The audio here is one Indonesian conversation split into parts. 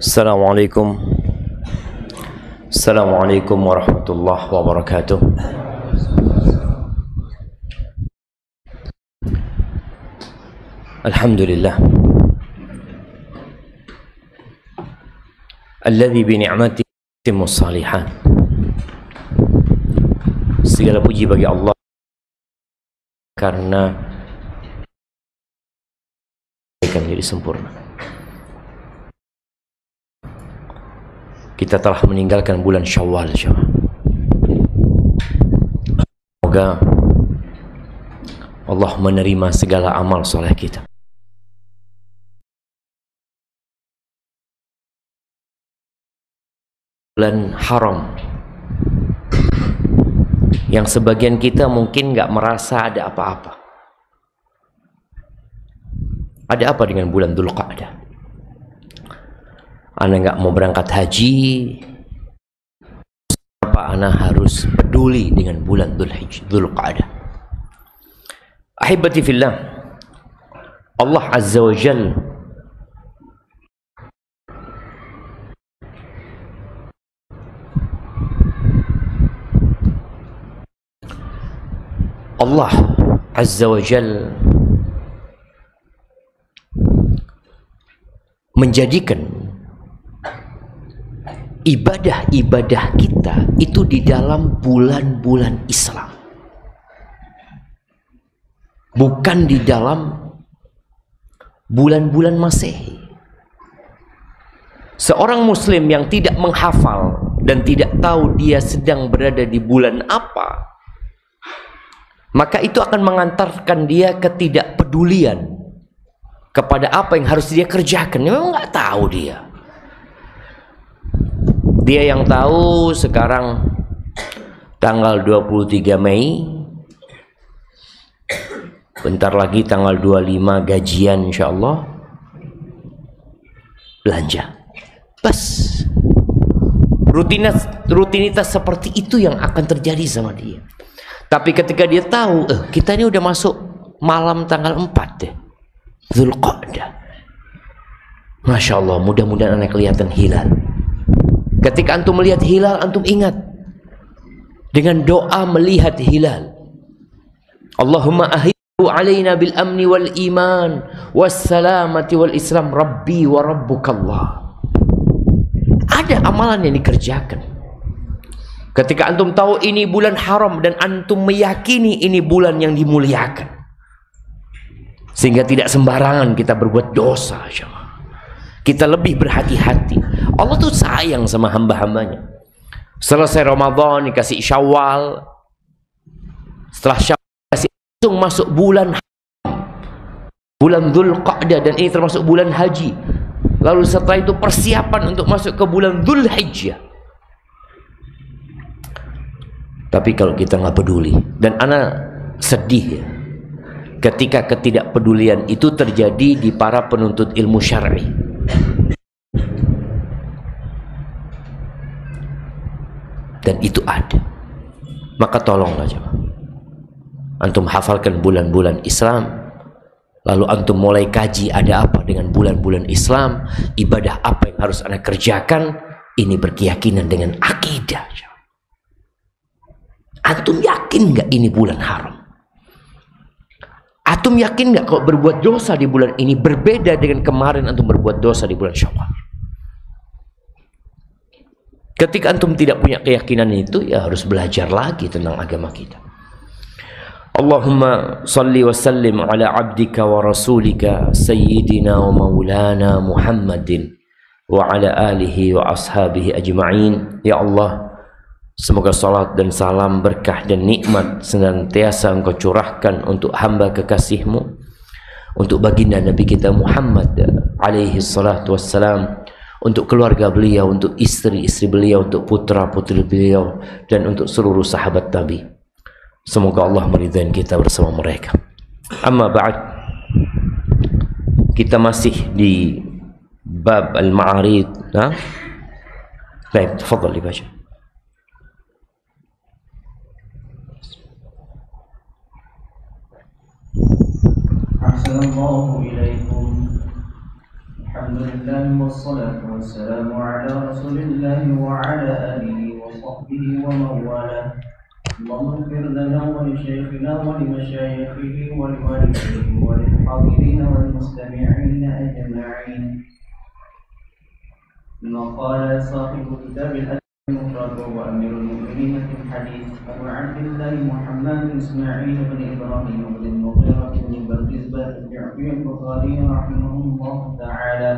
Assalamualaikum warahmatullahi wabarakatuh. Alhamdulillah alladzi bi ni'matihi tatimmu shalihat. Segala puji bagi Allah karena akan menjadi sempurna. Kita telah meninggalkan bulan Syawal. Semoga Allah menerima segala amal soleh kita. Bulan haram yang sebagian kita mungkin nggak merasa ada apa-apa. Ada apa dengan bulan Dzulqa'dah? Ana nggak mau berangkat haji, apa ana harus peduli dengan bulan Dzulqa'dah? Ahibati fillah, Allah Azza wa Jalla menjadikan ibadah-ibadah kita itu di dalam bulan-bulan Islam, bukan di dalam bulan-bulan Masehi. Seorang muslim yang tidak menghafal dan tidak tahu dia sedang berada di bulan apa, maka itu akan mengantarkan dia ketidakpedulian kepada apa yang harus dia kerjakan. Dia memang nggak tahu dia. Dia yang tahu sekarang tanggal 23 Mei, bentar lagi tanggal 25 gajian insyaallah, belanja. Bas. Rutinitas seperti itu yang akan terjadi sama dia. Tapi ketika dia tahu, kita ini udah masuk malam tanggal 4 deh, Dzulqa'dah. Masya Allah, mudah-mudahan anak kelihatan hilal. Ketika antum melihat hilal, antum ingat dengan doa melihat hilal. Allahumma ahidhu alaina bil amni wal iman was salamati wal islam rabbi wa rabbukallah. Ada amalan yang dikerjakan. Ketika antum tahu ini bulan haram dan antum meyakini ini bulan yang dimuliakan, sehingga tidak sembarangan kita berbuat dosa. Kita lebih berhati-hati. Allah tuh sayang sama hamba-hambanya. Selesai Ramadan dikasih Syawal, setelah Syawal dikasih langsung masuk bulan haram, bulan Dzulqa'dah, dan ini termasuk bulan haji. Lalu setelah itu persiapan untuk masuk ke bulan Dzulhijjah. Tapi kalau kita nggak peduli, dan ana sedih ya, ketika ketidakpedulian itu terjadi di para penuntut ilmu syar'i. Dan itu ada. Maka tolonglah jemaah, antum hafalkan bulan-bulan Islam, lalu antum mulai kaji ada apa dengan bulan-bulan Islam, ibadah apa yang harus anda kerjakan. Ini berkeyakinan dengan akidah. Antum yakin nggak ini bulan haram? Antum yakin nggak kalau berbuat dosa di bulan ini berbeda dengan kemarin antum berbuat dosa di bulan Syawal? Ketika antum tidak punya keyakinan itu, ya harus belajar lagi tentang agama kita. Allahumma salli wa sallim ala abdika wa rasulika sayyidina wa maulana Muhammadin wa ala alihi wa ashabihi ajma'in. Ya Allah, semoga salat dan salam, berkah dan nikmat senantiasa Engkau curahkan untuk hamba kekasih-Mu, untuk baginda Nabi kita Muhammad alaihi salatu wassalam, untuk keluarga beliau, untuk istri-istri beliau, untuk putra-putri beliau, dan untuk seluruh sahabat Nabi. Semoga Allah meridhai kita bersama mereka. Amma ba'd, kita masih di bab al-ma'arid. Baik, tafadhal dibaca. Assalamualaikum ilaikum. Alhamdulillah wassalatu wassalamu ala rasulillah wa ala alihi wa sahbihi wa mawala. Allahumma ighfir lana wa li shaykhina wa li mashayikhina wa li walidayhi wa lil hadirin wal mustami'in ajma'in. Qala sahibu kitab al-Mufrad wa amirul mu'minin fil hadith Abu Abdillah Muhammad bin Ismail bin Ibrahim bin Mughirah bin Bardizbah al-Ju'fi al-Bukhari rahimahullah ta'ala.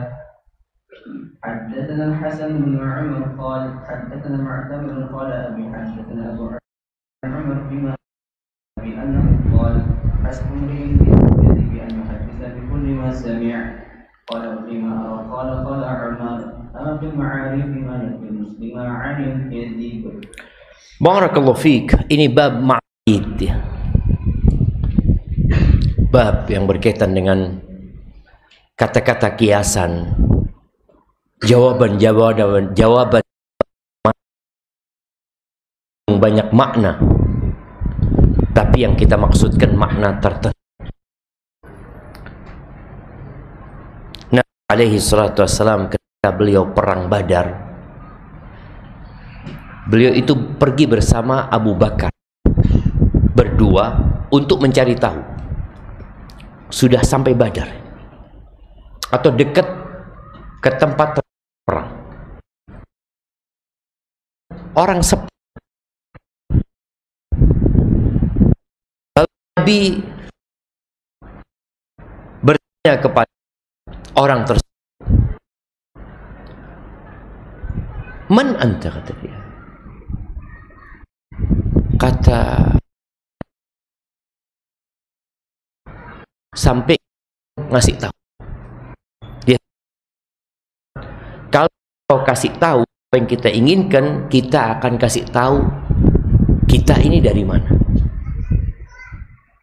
حدثنا الحسن بن عمر قال حدثنا معتمر قال أبي حدثنا أبو عمر فيما بأنه قال حسب امرئ بأن يحدث بكل ما سمع. قال فيما أرى قال عمر أما في المعارف ما يكفي المسلم عن الكذب. Barakallahu fiik. Ini bab ma'id ya. Bab yang berkaitan dengan kata-kata kiasan, jawaban yang banyak makna, tapi yang kita maksudkan makna tertentu. Nabi alaihi salatu wassalam ketika beliau perang Badar, beliau itu pergi bersama Abu Bakar berdua untuk mencari tahu sudah sampai Badar atau dekat ke tempat perang. Orang sepi. Lalu Nabi bertanya kepada orang tersebut, "Man anta?" kata dia. Kata sampai ngasih tahu. Dia, kalau kau kasih tahu apa yang kita inginkan, kita akan kasih tahu kita ini dari mana.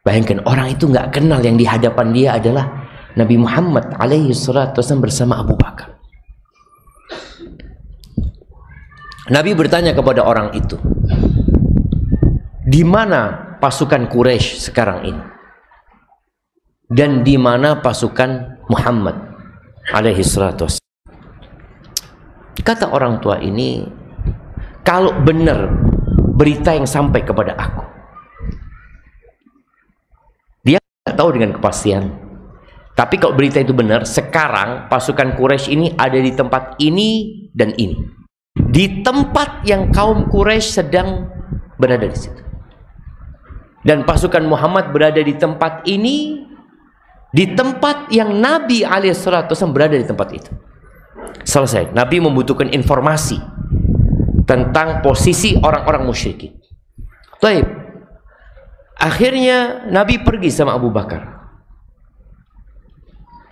Bayangkan orang itu nggak kenal, yang di hadapan dia adalah Nabi Muhammad alaihi salatu wasallam bersama Abu Bakar. Nabi bertanya kepada orang itu, di mana pasukan Quraisy sekarang ini? Dan di mana pasukan Muhammad alaihi salatu wasallam? Kata orang tua ini, kalau benar berita yang sampai kepada aku, dia tidak tahu dengan kepastian. Tapi kalau berita itu benar, sekarang pasukan Quraisy ini ada di tempat ini dan ini. Di tempat yang kaum Quraisy sedang berada di situ. Dan pasukan Muhammad berada di tempat ini, di tempat yang Nabi alaihissalam berada di tempat itu. Selesai. Nabi membutuhkan informasi tentang posisi orang-orang musyrikin. Baik. Akhirnya Nabi pergi sama Abu Bakar.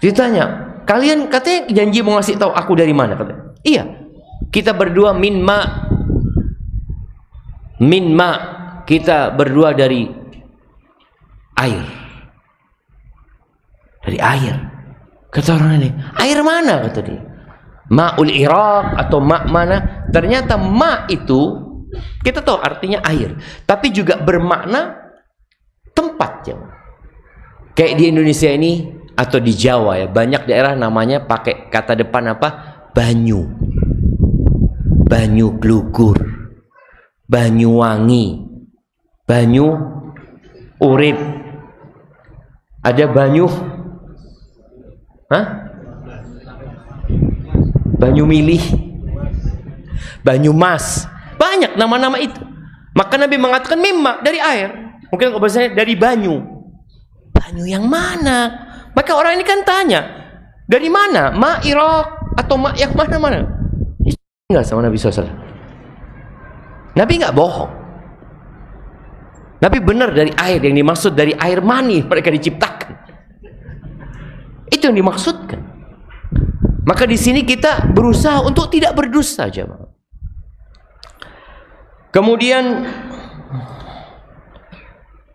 Ditanya, kalian katanya janji mau ngasih tahu aku dari mana? Katanya, iya. Kita berdua min ma. Kita berdua dari Air. Dari air. Kata orang ini, air mana? Kata dia. Ma'ul Iraq atau ma' mana? Ternyata ma' itu kita tahu artinya air, tapi juga bermakna tempat ya. Kayak di Indonesia ini atau di Jawa ya, banyak daerah namanya pakai kata depan apa? Banyu. Banyu Glugur, Banyuwangi, Banyu Urip. Ada Banyu Banyu Milih, Banyumas, banyak nama-nama itu. Maka Nabi mengatakan mimma, dari air. Mungkin kalau bahasanya dari banyu. Banyu yang mana? Maka orang ini kan tanya, dari mana? Ma Iraq atau ma yang mana-mana? Enggak sama Nabi SAW. Nabi nggak bohong. Nabi benar dari air. Yang dimaksud dari air mani mereka diciptakan. Itu yang dimaksudkan. Maka di sini kita berusaha untuk tidak berdusta, jemaah. Kemudian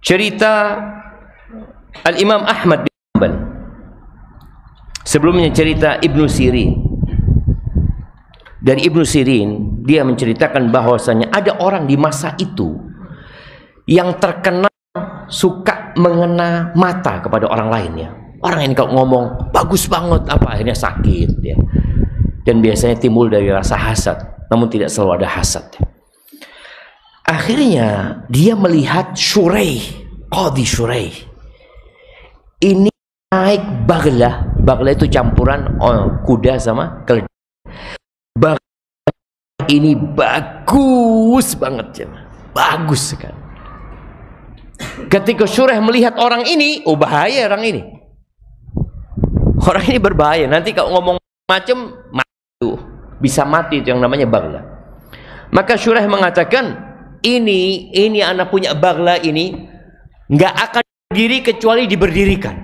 cerita Al-Imam Ahmad bin Hanbal. Sebelumnya cerita Ibnu Sirin. Dari Ibnu Sirin, dia menceritakan bahwasanya ada orang di masa itu yang terkenal suka mengena mata kepada orang lainnya. Orang ini kalau ngomong bagus banget apa akhirnya sakit ya. Dan biasanya timbul dari rasa hasad, namun tidak selalu ada hasad. Akhirnya dia melihat Shuraih, Qadhi Shuraih. Ini naik bagla. Bagla itu campuran kuda sama keledai. Bagla ini bagus banget ya. Bagus sekali. Ketika Shuraih melihat orang ini, oh bahaya orang ini. Orang ini berbahaya. Nanti kalau ngomong macam bisa mati, itu yang namanya bagla. Maka Shuraih mengatakan, ini anak punya bagla ini nggak akan berdiri kecuali diberdirikan.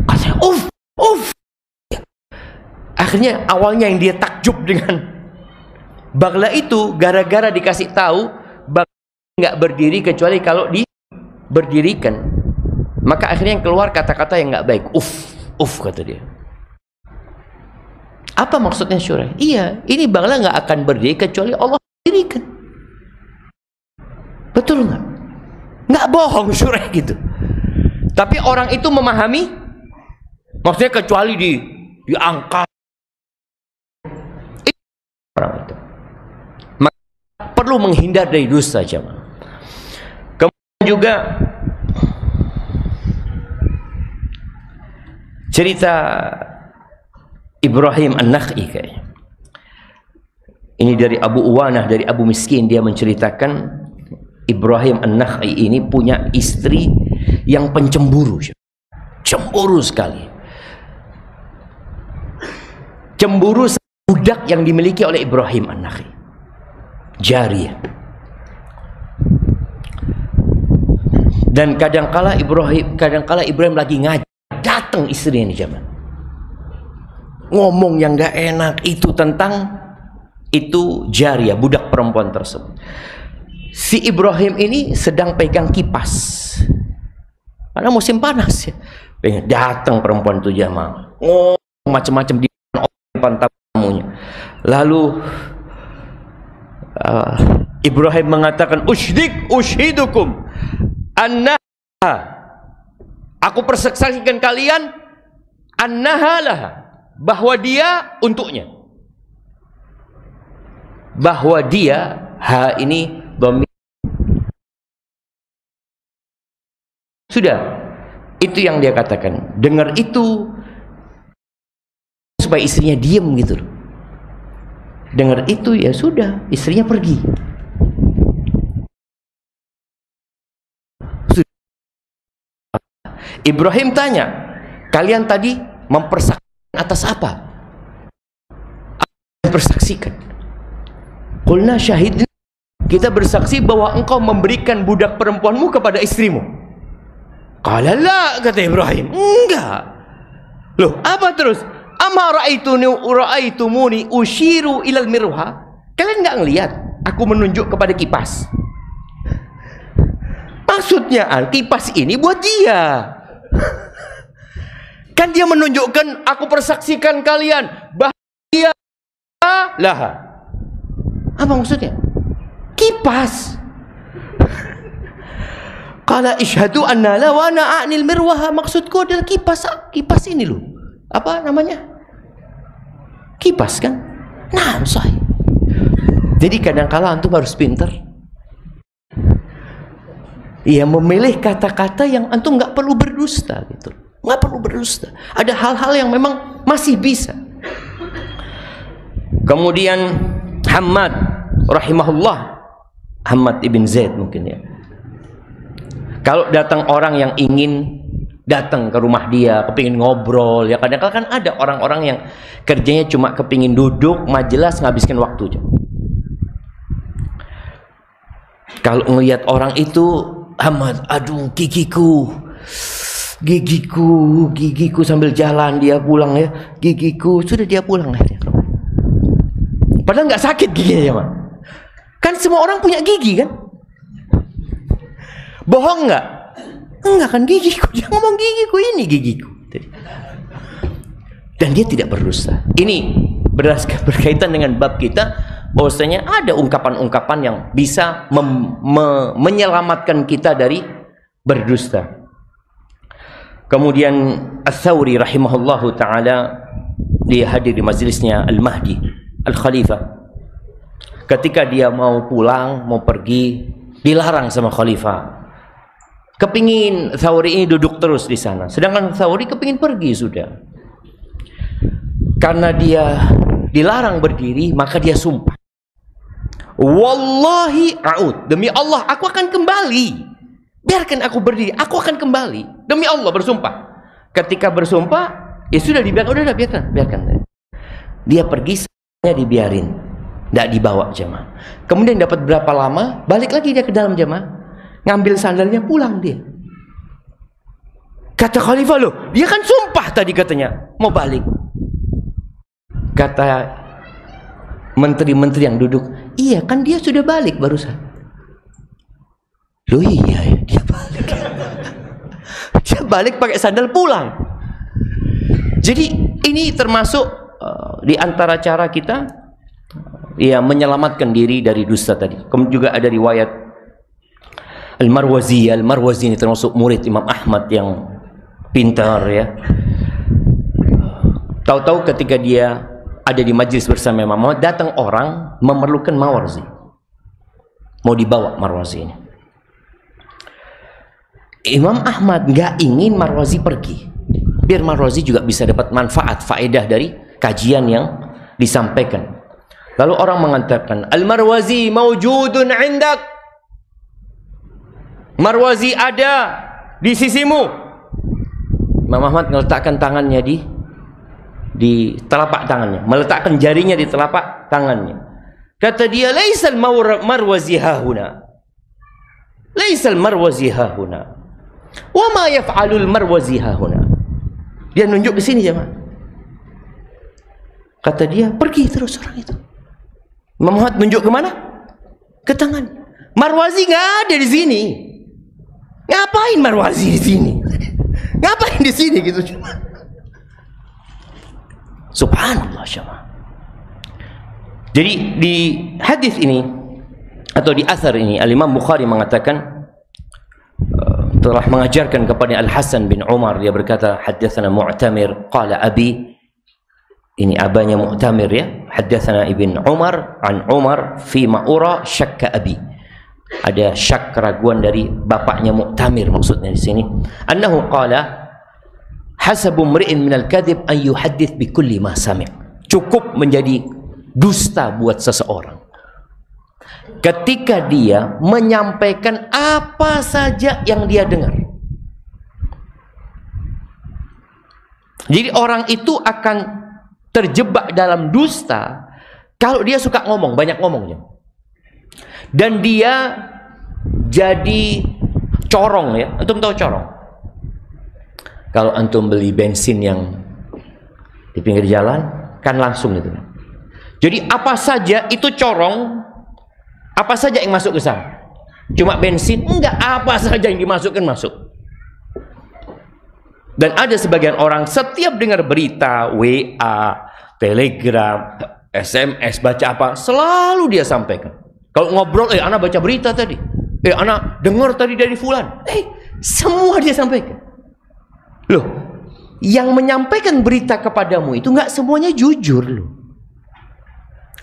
Katanya, Akhirnya awalnya yang dia takjub dengan bagla itu gara-gara dikasih tahu bagla nggak berdiri kecuali kalau diberdirikan. Maka akhirnya yang keluar kata-kata yang nggak baik. Kata dia. Apa maksudnya Shuraih? Iya, ini bagla nggak akan berdiri kecuali Allah dirikan. Betul nggak? Nggak bohong Shuraih gitu. Tapi orang itu memahami, maksudnya kecuali diangkat. Orang itu. Maka perlu menghindar dari dosa jemaah. Kemudian juga cerita Ibrahim An-Nakhai kayaknya. Ini dari Abu Uwanah, dari Abu Miskin, dia menceritakan Ibrahim An-Nakhai ini punya istri yang pencemburu. Cemburu sekali. Cemburu budak yang dimiliki oleh Ibrahim An-Nakhai. Jariyah. Dan kadangkala Ibrahim lagi ngaji, datang istrinya ini zaman. Ngomong yang gak enak itu tentang itu Jariyah, budak perempuan tersebut. Si Ibrahim ini sedang pegang kipas karena musim panas ya. Datang perempuan itu jamaah, macam-macam di depan tamunya. Lalu Ibrahim mengatakan, ushidukum annaha, aku persaksikan kalian, annaha laha, bahwa dia untuknya. Bahwa dia, ha ini dhamir. Sudah, itu yang dia katakan. Dengar itu supaya istrinya diam gitu. Dengar itu ya sudah, istrinya pergi. Sudah. Ibrahim tanya, kalian tadi mempersaksikan atas apa? Apa yang persaksikan? Qulna syahidna, kita bersaksi bahwa engkau memberikan budak perempuanmu kepada istrimu. Qala la, kata Ibrahim, enggak. Loh, apa terus? Ama ra'aitumuni ushiru ilal mirha. Kalian enggak ngelihat aku menunjuk kepada kipas? Maksudnya kipas ini buat dia. Kan dia menunjukkan, aku persaksikan kalian bahagia lah. Apa maksudnya? Kipas. Qala ishhadu anna la wa ana a'nil mirwaha. Maksudku adalah kipas. Kipas ini loh. Apa namanya? Kipas kan? Nah, sahih. Jadi kadang-kala antum harus pintar. Ya, memilih kata-kata yang antum nggak perlu berdusta gitu. Nggak perlu berdusta. Ada hal-hal yang memang masih bisa. Kemudian Hammad rahimahullah, Hammad ibn Zaid mungkin ya. Kalau datang orang yang ingin datang ke rumah dia, kepingin ngobrol, ya kadang-kadang kan ada orang-orang yang kerjanya cuma kepingin duduk, majelis, ngabiskan waktu aja. Kalau ngelihat orang itu, Ahmad, aduh gigiku sambil jalan dia pulang ya, gigiku, sudah dia pulang akhirnya. Padahal nggak sakit giginya ya, Mak. Kan semua orang punya gigi kan? Bohong nggak? Enggak kan, gigiku. Dia ngomong gigiku, ini gigiku. Dan dia tidak berdusta. Ini berkaitan dengan bab kita, bahwasanya ada ungkapan-ungkapan yang bisa menyelamatkan kita dari berdusta. Kemudian Ats-Tsauri rahimahullahu taala, dia hadir di majelisnya Al-Mahdi Al-Khalifah. Ketika dia mau pulang, mau pergi, dilarang sama khalifah. Kepingin Tsauri ini duduk terus di sana, sedangkan Tsauri kepingin pergi sudah. Karena dia dilarang berdiri, maka dia sumpah, wallahi a'ud, demi Allah aku akan kembali. Biarkan aku berdiri, aku akan kembali. Demi Allah bersumpah. Ketika bersumpah, ya sudah dibiarkan, udah biarkan. Dia pergi, saja dibiarin, tidak dibawa jemaah. Kemudian dapat berapa lama, balik lagi dia ke dalam jemaah. Ngambil sandalnya, pulang dia. Kata khalifah, loh, dia kan sumpah tadi katanya mau balik. Kata menteri-menteri yang duduk, iya kan dia sudah balik barusan. Loh iya ya, dia balik. Dia balik pakai sandal pulang. Jadi ini termasuk di antara cara kita ya menyelamatkan diri dari dusta tadi. Kemudian juga ada riwayat Al-Marwazi. Al-Marwazi ini termasuk murid Imam Ahmad yang pintar ya. Tahu-tahu ketika dia ada di majlis bersama Imam Ahmad, datang orang memerlukan Marwazi. Mau dibawa Marwazi ini. Imam Ahmad nggak ingin Marwazi pergi. Biar Marwazi juga bisa dapat manfaat, faedah dari kajian yang disampaikan. Lalu orang mengatakan, Al-Marwazi mawjudun indak. Marwazi ada di sisimu. Imam Ahmad meletakkan tangannya di telapak tangannya, meletakkan jarinya di telapak tangannya. Kata dia, laisal marwazi hahuna, laisal marwazi hahuna, wa ma yaf'alul marwazi hahuna. Dia nunjuk ke sini jemaah. Kata dia, pergi terus orang itu. Imam Ahmad nunjuk ke mana? Ke tangan. Marwazi nggak ada di sini. Ngapain Marwazi di sini? Ngapain di sini gitu? Subhanallah syama. Jadi di hadis ini atau di asar ini, Al-Imam Bukhari mengatakan telah mengajarkan kepada Al-Hasan bin Umar, dia berkata, haddatsana Mu'tamir qala abi, ini abanya Mu'tamir ya, haddatsana Ibn Umar an Umar fi ma'ura syakka abi. Ada syak, keraguan dari bapaknya Mu'tamir maksudnya di sini. Annahu qala hasabu mri'in minal kadhib an yuhaddits bi kulli ma sami'. Cukup menjadi dusta buat seseorang ketika dia menyampaikan apa saja yang dia dengar. Jadi orang itu akan terjebak dalam dusta kalau dia suka ngomong, banyak ngomongnya. Dan dia jadi corong ya. Antum tahu corong? Kalau antum beli bensin yang di pinggir jalan, kan langsung itu. Jadi apa saja itu corong, apa saja yang masuk ke sana. Cuma bensin? Enggak, apa saja yang dimasukkan masuk. Dan ada sebagian orang setiap dengar berita, WA, Telegram, SMS, baca apa, selalu dia sampaikan. Kalau ngobrol, anak baca berita tadi, anak dengar tadi dari fulan, semua dia sampaikan. Loh, yang menyampaikan berita kepadamu itu nggak semuanya jujur loh.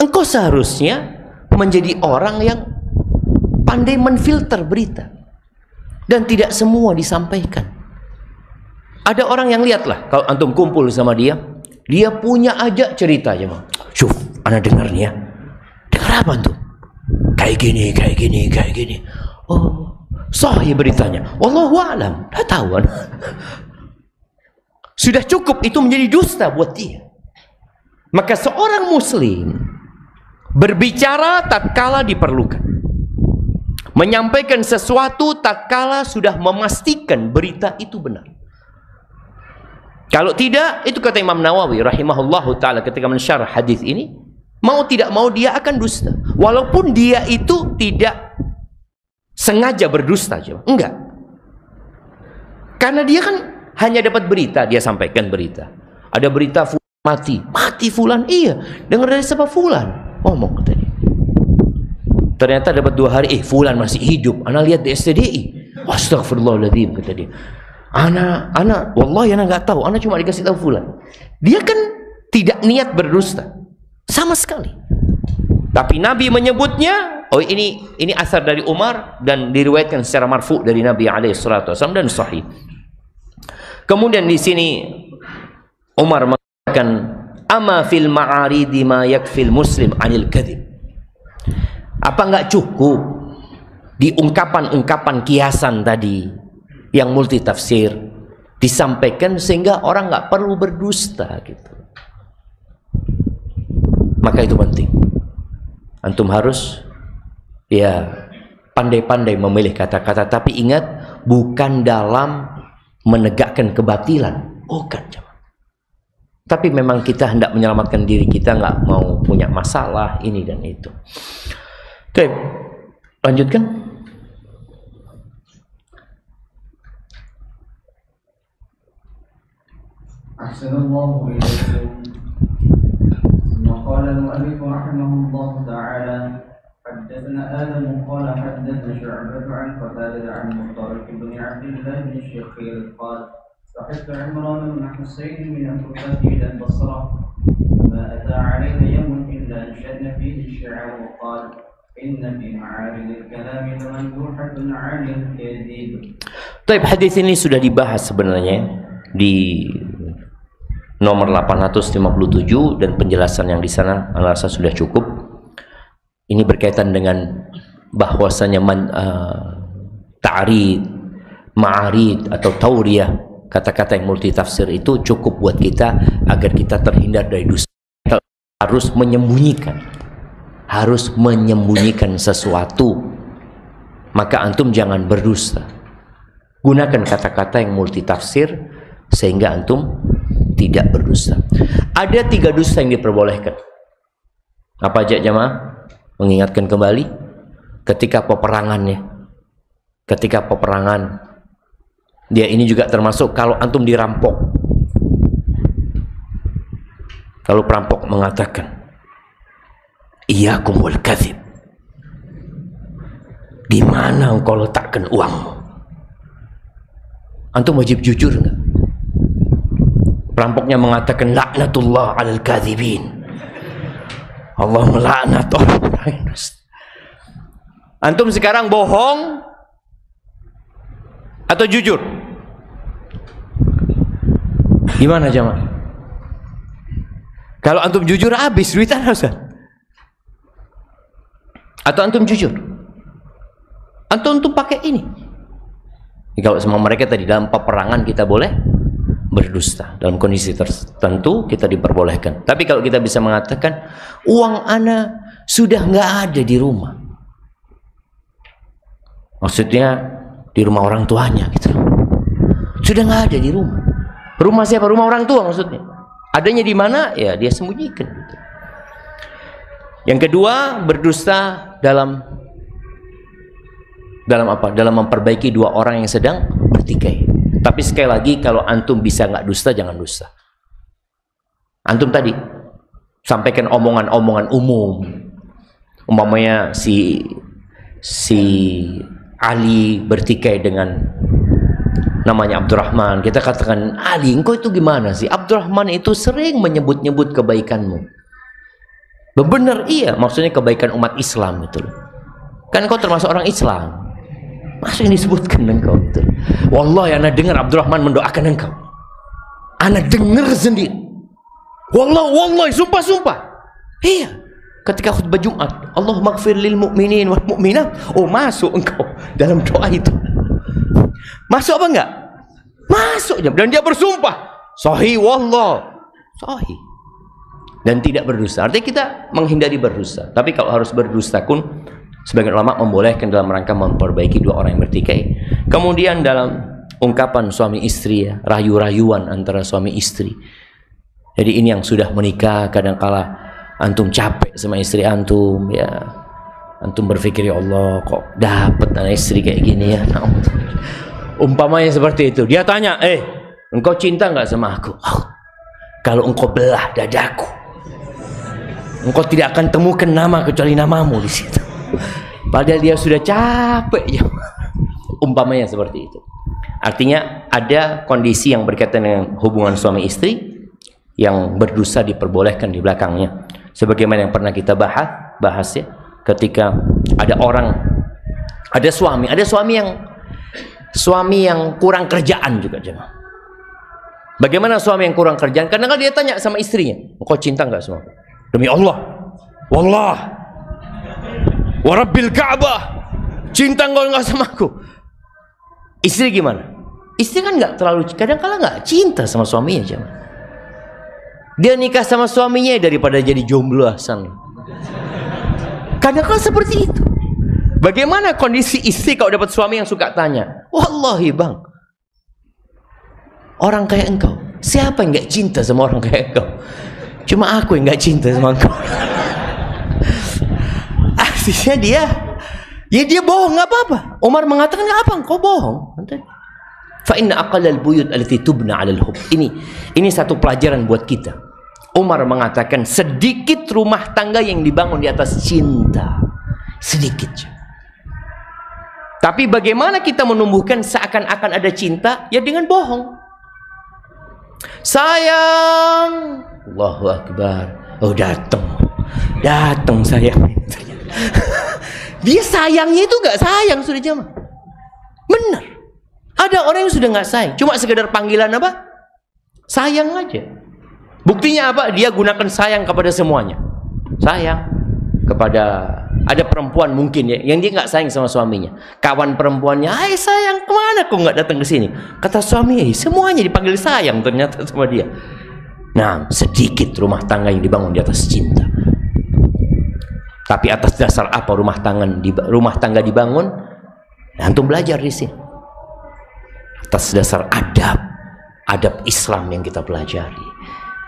Engkau seharusnya menjadi orang yang pandai menfilter berita dan tidak semua disampaikan. Ada orang yang lihatlah, kalau antum kumpul sama dia punya aja cerita aja, Bang. Syuf, anak dengar nih ya. Dengar apa antum? Kayak gini. Oh, sahih beritanya. Wallahu a'lam. Dah tahu kan? Sudah cukup itu menjadi dusta buat dia. Maka seorang muslim berbicara tatkala diperlukan. Menyampaikan sesuatu tatkala sudah memastikan berita itu benar. Kalau tidak, itu kata Imam Nawawi rahimahullahu ta'ala ketika mensyarah hadis ini, mau tidak mau dia akan dusta. Walaupun dia itu tidak sengaja berdusta. Enggak. Karena dia kan hanya dapat berita, dia sampaikan berita. Ada berita fulan mati. Mati fulan? Iya. Dengar dari siapa fulan? Ngomong tadi. Ternyata dapat 2 hari, fulan masih hidup. Ana lihat di STDI. Astagfirullahaladzim, kata dia. Ana wallahi ana nggak tahu. Ana cuma dikasih tahu fulan. Dia kan tidak niat berdusta sama sekali. Tapi Nabi menyebutnya, ini asar dari Umar dan diriwayatkan secara marfu dari Nabi alaihi salatu wasallam dan sahih. Kemudian di sini Umar mengatakan, "Ama fil ma'aridi ma yakfil muslim anil kadzib." Apa enggak cukup di ungkapan-ungkapan kiasan tadi yang multi tafsir disampaikan sehingga orang enggak perlu berdusta gitu. Maka itu penting. Antum harus pandai-pandai memilih kata-kata, tapi ingat bukan dalam menegakkan kebatilan, bukan. Tapi memang kita hendak menyelamatkan diri kita, nggak mau punya masalah ini dan itu. Oke, lanjutkan. Ahsanallahu ilaikum. قال المؤلف رحمه الله تعالى حدثنا آدم قال حدثنا شعبة عن قتادة عن مطرف بن عبد الله بن الشخير قال صحبت عمران بن حسين من الكوفة إلى البصرة ما أتى علينا يوم إلا أنشأنا فيه الشعر وقال إن في معارض الكلام لمندوحة عن الكذب. طيب, hadis ini sudah dibahas sebenarnya di nomor 857 dan penjelasan yang di sana saya rasa sudah cukup. Ini berkaitan dengan bahwasanya ta'rid, ma'arid atau tauriyah, kata-kata yang multi tafsir itu cukup buat kita agar kita terhindar dari dosa. Kita harus menyembunyikan sesuatu. Maka antum jangan berdusta. Gunakan kata-kata yang multi tafsir sehingga antum tidak berdusta. Ada 3 dusta yang diperbolehkan. Apa aja jamaah? Mengingatkan kembali ketika peperangannya. Ketika peperangan, dia ini juga termasuk kalau antum dirampok. Kalau perampok mengatakan, "Iyyakumul kadzib." Di mana engkau letakkan uangmu? Antum wajib jujur enggak? Perampoknya mengatakan, "Laknatullah 'alal kadzibin." Allah melaknat orang. Antum sekarang bohong atau jujur? Gimana jamaah? Kalau antum jujur habis duit Ustaz. Atau antum jujur? Antum pakai ini. Kalau sama mereka tadi dalam peperangan kita boleh berdusta, dalam kondisi tertentu kita diperbolehkan. Tapi kalau kita bisa mengatakan uang ana sudah nggak ada di rumah, maksudnya di rumah orang tuanya gitu, sudah nggak ada di rumah. Rumah siapa? Rumah orang tua maksudnya. Adanya di mana? Ya dia sembunyikan gitu. Yang kedua, berdusta dalam Dalam apa? Dalam memperbaiki dua orang yang sedang bertikai. Tapi sekali lagi, kalau antum bisa nggak dusta, jangan dusta. Antum tadi sampaikan omongan-omongan umum, umpamanya si Ali bertikai dengan namanya Abdurrahman. Kita katakan, Ali, engkau itu gimana sih? Abdurrahman itu sering menyebut-nyebut kebaikanmu. Benar, iya, maksudnya kebaikan umat Islam itu. Kan kau termasuk orang Islam. Masa yang disebutkan engkau itu? Wallahi, ana dengar Abdurrahman mendoakan engkau. Ana dengar sendiri. Wallahi, sumpah. Iya. Ketika khutbah Jumat, Allahumma ighfir lil mu'minin wal mu'minat. Oh, masuk engkau dalam doa itu. Masuk apa enggak? Masuk. Dan dia bersumpah, sahih wallah. Sahih. Dan tidak berdusta. Artinya kita menghindari berdusta. Tapi kalau harus berdusta pun, sebagian ulama membolehkan dalam rangka memperbaiki dua orang yang bertikai. Kemudian dalam ungkapan suami istri, ya, rayu-rayuan antara suami istri. Jadi ini yang sudah menikah, kadangkala antum capek sama istri antum, ya. Antum berpikir, ya Allah, kok dapat anak istri kayak gini ya. Umpamanya seperti itu. Dia tanya, engkau cinta nggak sama aku? Oh, kalau engkau belah dadaku, engkau tidak akan temukan nama kecuali namamu di situ. Padahal dia sudah capek ya. Umpamanya seperti itu. Artinya ada kondisi yang berkaitan dengan hubungan suami istri yang berdosa diperbolehkan di belakangnya. Sebagaimana yang pernah kita bahas ya, ketika ada suami yang kurang kerjaan juga, jemaah. Bagaimana suami yang kurang kerjaan? Karena dia tanya sama istrinya, "Engkau cinta enggak sama aku?" "Demi Allah, wallah, wa rabbil Ka'bah, cinta enggak sama aku." Istri gimana? Istri kan enggak terlalu, kadang-kala enggak cinta sama suaminya, jemaah. Dia nikah sama suaminya daripada jadi jomblo asal. Kadang-kadang seperti itu. Bagaimana kondisi istri kalau dapat suami yang suka tanya, "Wallahi bang, orang kayak engkau, siapa yang gak cinta sama orang kayak engkau? Cuma aku yang gak cinta sama engkau." Artinya dia bohong, gak apa-apa. Umar mengatakan, gak apa, engkau bohong. Fa inna aqallal buyut allati tubna 'alal hub. Ini satu pelajaran buat kita. Umar mengatakan, sedikit rumah tangga yang dibangun di atas cinta. Sedikit. Tapi bagaimana kita menumbuhkan seakan-akan ada cinta? Ya dengan bohong. Sayang, Allahu Akbar. Oh, datang sayang. Dia sayangnya itu gak sayang, sudah jamaah. Benar. Ada orang yang sudah gak sayang, cuma sekedar panggilan apa? Sayang aja. Buktinya apa? Dia gunakan sayang kepada semuanya. Sayang kepada, ada perempuan mungkin ya, yang dia nggak sayang sama suaminya. Kawan perempuannya, "Hai sayang, kemana kok nggak datang ke sini?" Kata suami, semuanya dipanggil sayang ternyata sama dia. Nah, sedikit rumah tangga yang dibangun di atas cinta. Tapi atas dasar apa rumah tangga dibangun? Nah, antum belajar di sini. Atas dasar adab Islam yang kita pelajari.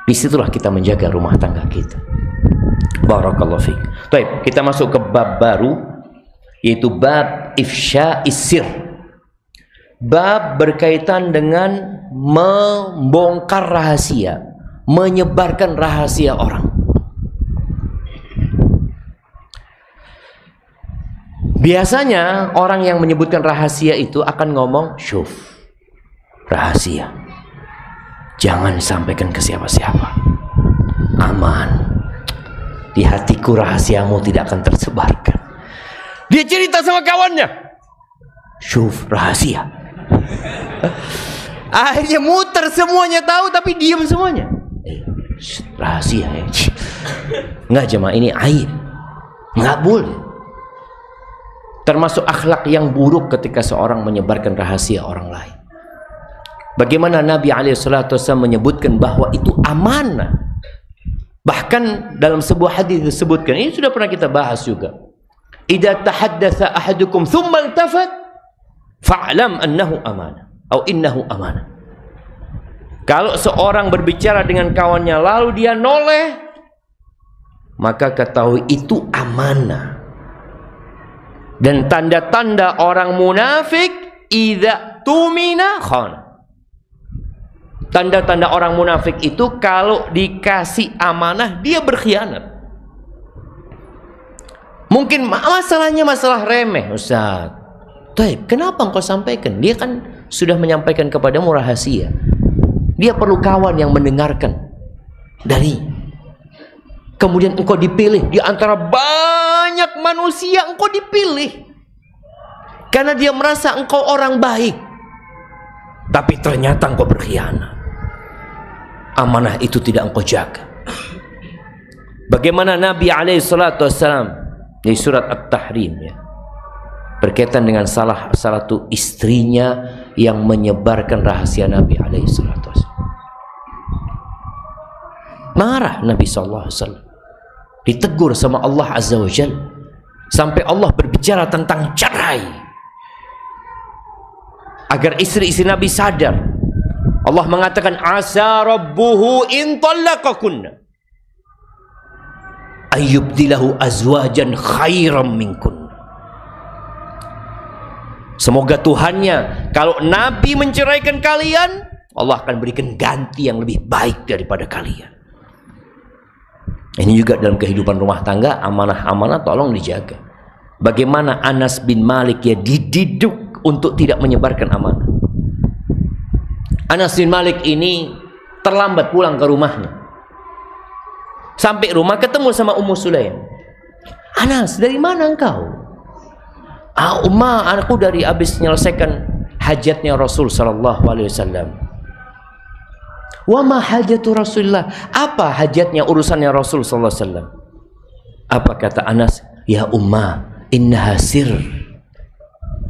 Disitulah kita menjaga rumah tangga kita. Barakallahu fiik. Baik, kita masuk ke bab baru, yaitu bab ifsya'is sir. Bab berkaitan dengan membongkar rahasia, menyebarkan rahasia orang. Biasanya orang yang menyebutkan rahasia itu akan ngomong, "Syuf, rahasia, jangan sampaikan ke siapa-siapa. Aman. Di hatiku rahasiamu tidak akan tersebarkan." Dia cerita sama kawannya, "Syuf, rahasia." Akhirnya muter, semuanya tahu tapi diam semuanya. Rahasia ya. Enggak jemaah, ini aib. Enggak boleh. Termasuk akhlak yang buruk ketika seorang menyebarkan rahasia orang lain. Bagaimana Nabi SAW menyebutkan bahwa itu amanah. Bahkan dalam sebuah hadis disebutkan, ini sudah pernah kita bahas juga. "Idza tahaddatsa ahadukum thumma iltafat fa'lam annahu amanah atau innahu amanah." Kalau seorang berbicara dengan kawannya lalu dia noleh, maka ketahui itu amanah. Dan tanda-tanda orang munafik, idza tumina khana. Tanda-tanda orang munafik itu kalau dikasih amanah dia berkhianat. Mungkin masalahnya masalah remeh, Ustaz. Taib, kenapa engkau sampaikan? Dia kan sudah menyampaikan kepadamu rahasia. Dia perlu kawan yang mendengarkan dari. Kemudian engkau dipilih di antara banyak manusia, engkau dipilih karena dia merasa engkau orang baik. Tapi ternyata engkau berkhianat. Amanah itu tidak engkau jaga. Bagaimana Nabi SAW di surat At-Tahrim, ya, berkaitan dengan salah satu istrinya yang menyebarkan rahasia Nabi SAW. Marah Nabi SAW, ditegur sama Allah Azza wa Jalla, sampai Allah berbicara tentang cerai agar istri-istri Nabi sadar. Allah mengatakan, asa rabbuhu in talaqakunna ayyubdilahu azwajan khairam minkun. Semoga Tuhannya, kalau Nabi menceraikan kalian, Allah akan berikan ganti yang lebih baik daripada kalian. Ini juga dalam kehidupan rumah tangga, amanah-amanah tolong dijaga. Bagaimana Anas bin Malik ya dididuk untuk tidak menyebarkan amanah. Anas bin Malik ini terlambat pulang ke rumahnya. Sampai rumah ketemu sama Ummu Sulaim. Anas, dari mana engkau? Umma, aku dari habis menyelesaikan hajatnya Rasul sallallahu alaihi wasallam. Wa ma hajatu Rasulullah? Apa hajatnya, urusannya Rasul sallallahu alaihi wasallam? Apa kata Anas? Ya Umma, innaha sir.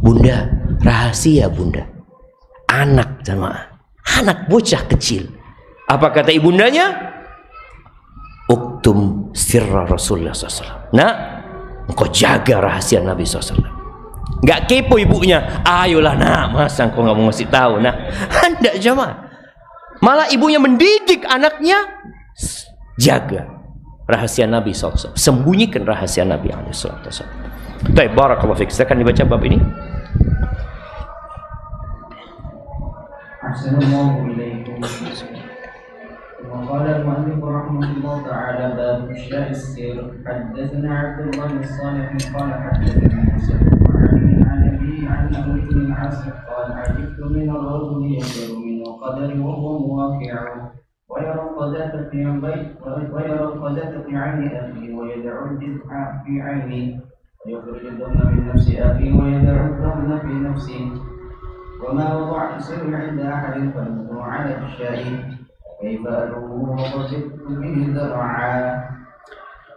Bunda, rahasia Bunda. Anak jemaah. Anak bocah kecil. Apa kata ibundanya? Uktum sirra Rasulullah SAW. Nah, engkau jaga rahasia Nabi SAW. Nggak kepo ibunya. Ayolah nak, masa engkau nggak mau ngasih tahu? Nah, hendak jemaah. Malah ibunya mendidik anaknya, jaga rahasia Nabi SAW. Sembunyikan rahasia Nabi SAW. Baik, barakallahu fiik. Silakan dibaca bab ini. Assalamualaikum warahmatullahi. وقال المؤلف رحمه الله تعالى باب إفشاء السر. حدثنا عبد الله بن صالح قال حدثنا موسى بن علي عن أبيه عن عمرو بن العاص قال عجبت من الرجل يسر من القدر وهو مواقع ويرى القذاة في عين أخيه ويدع الجزع في عينه ويخرج الدم من نفس أخيه ويدع الدم في نفسه وما وضعت سر عند أحد فانظر على الشيء.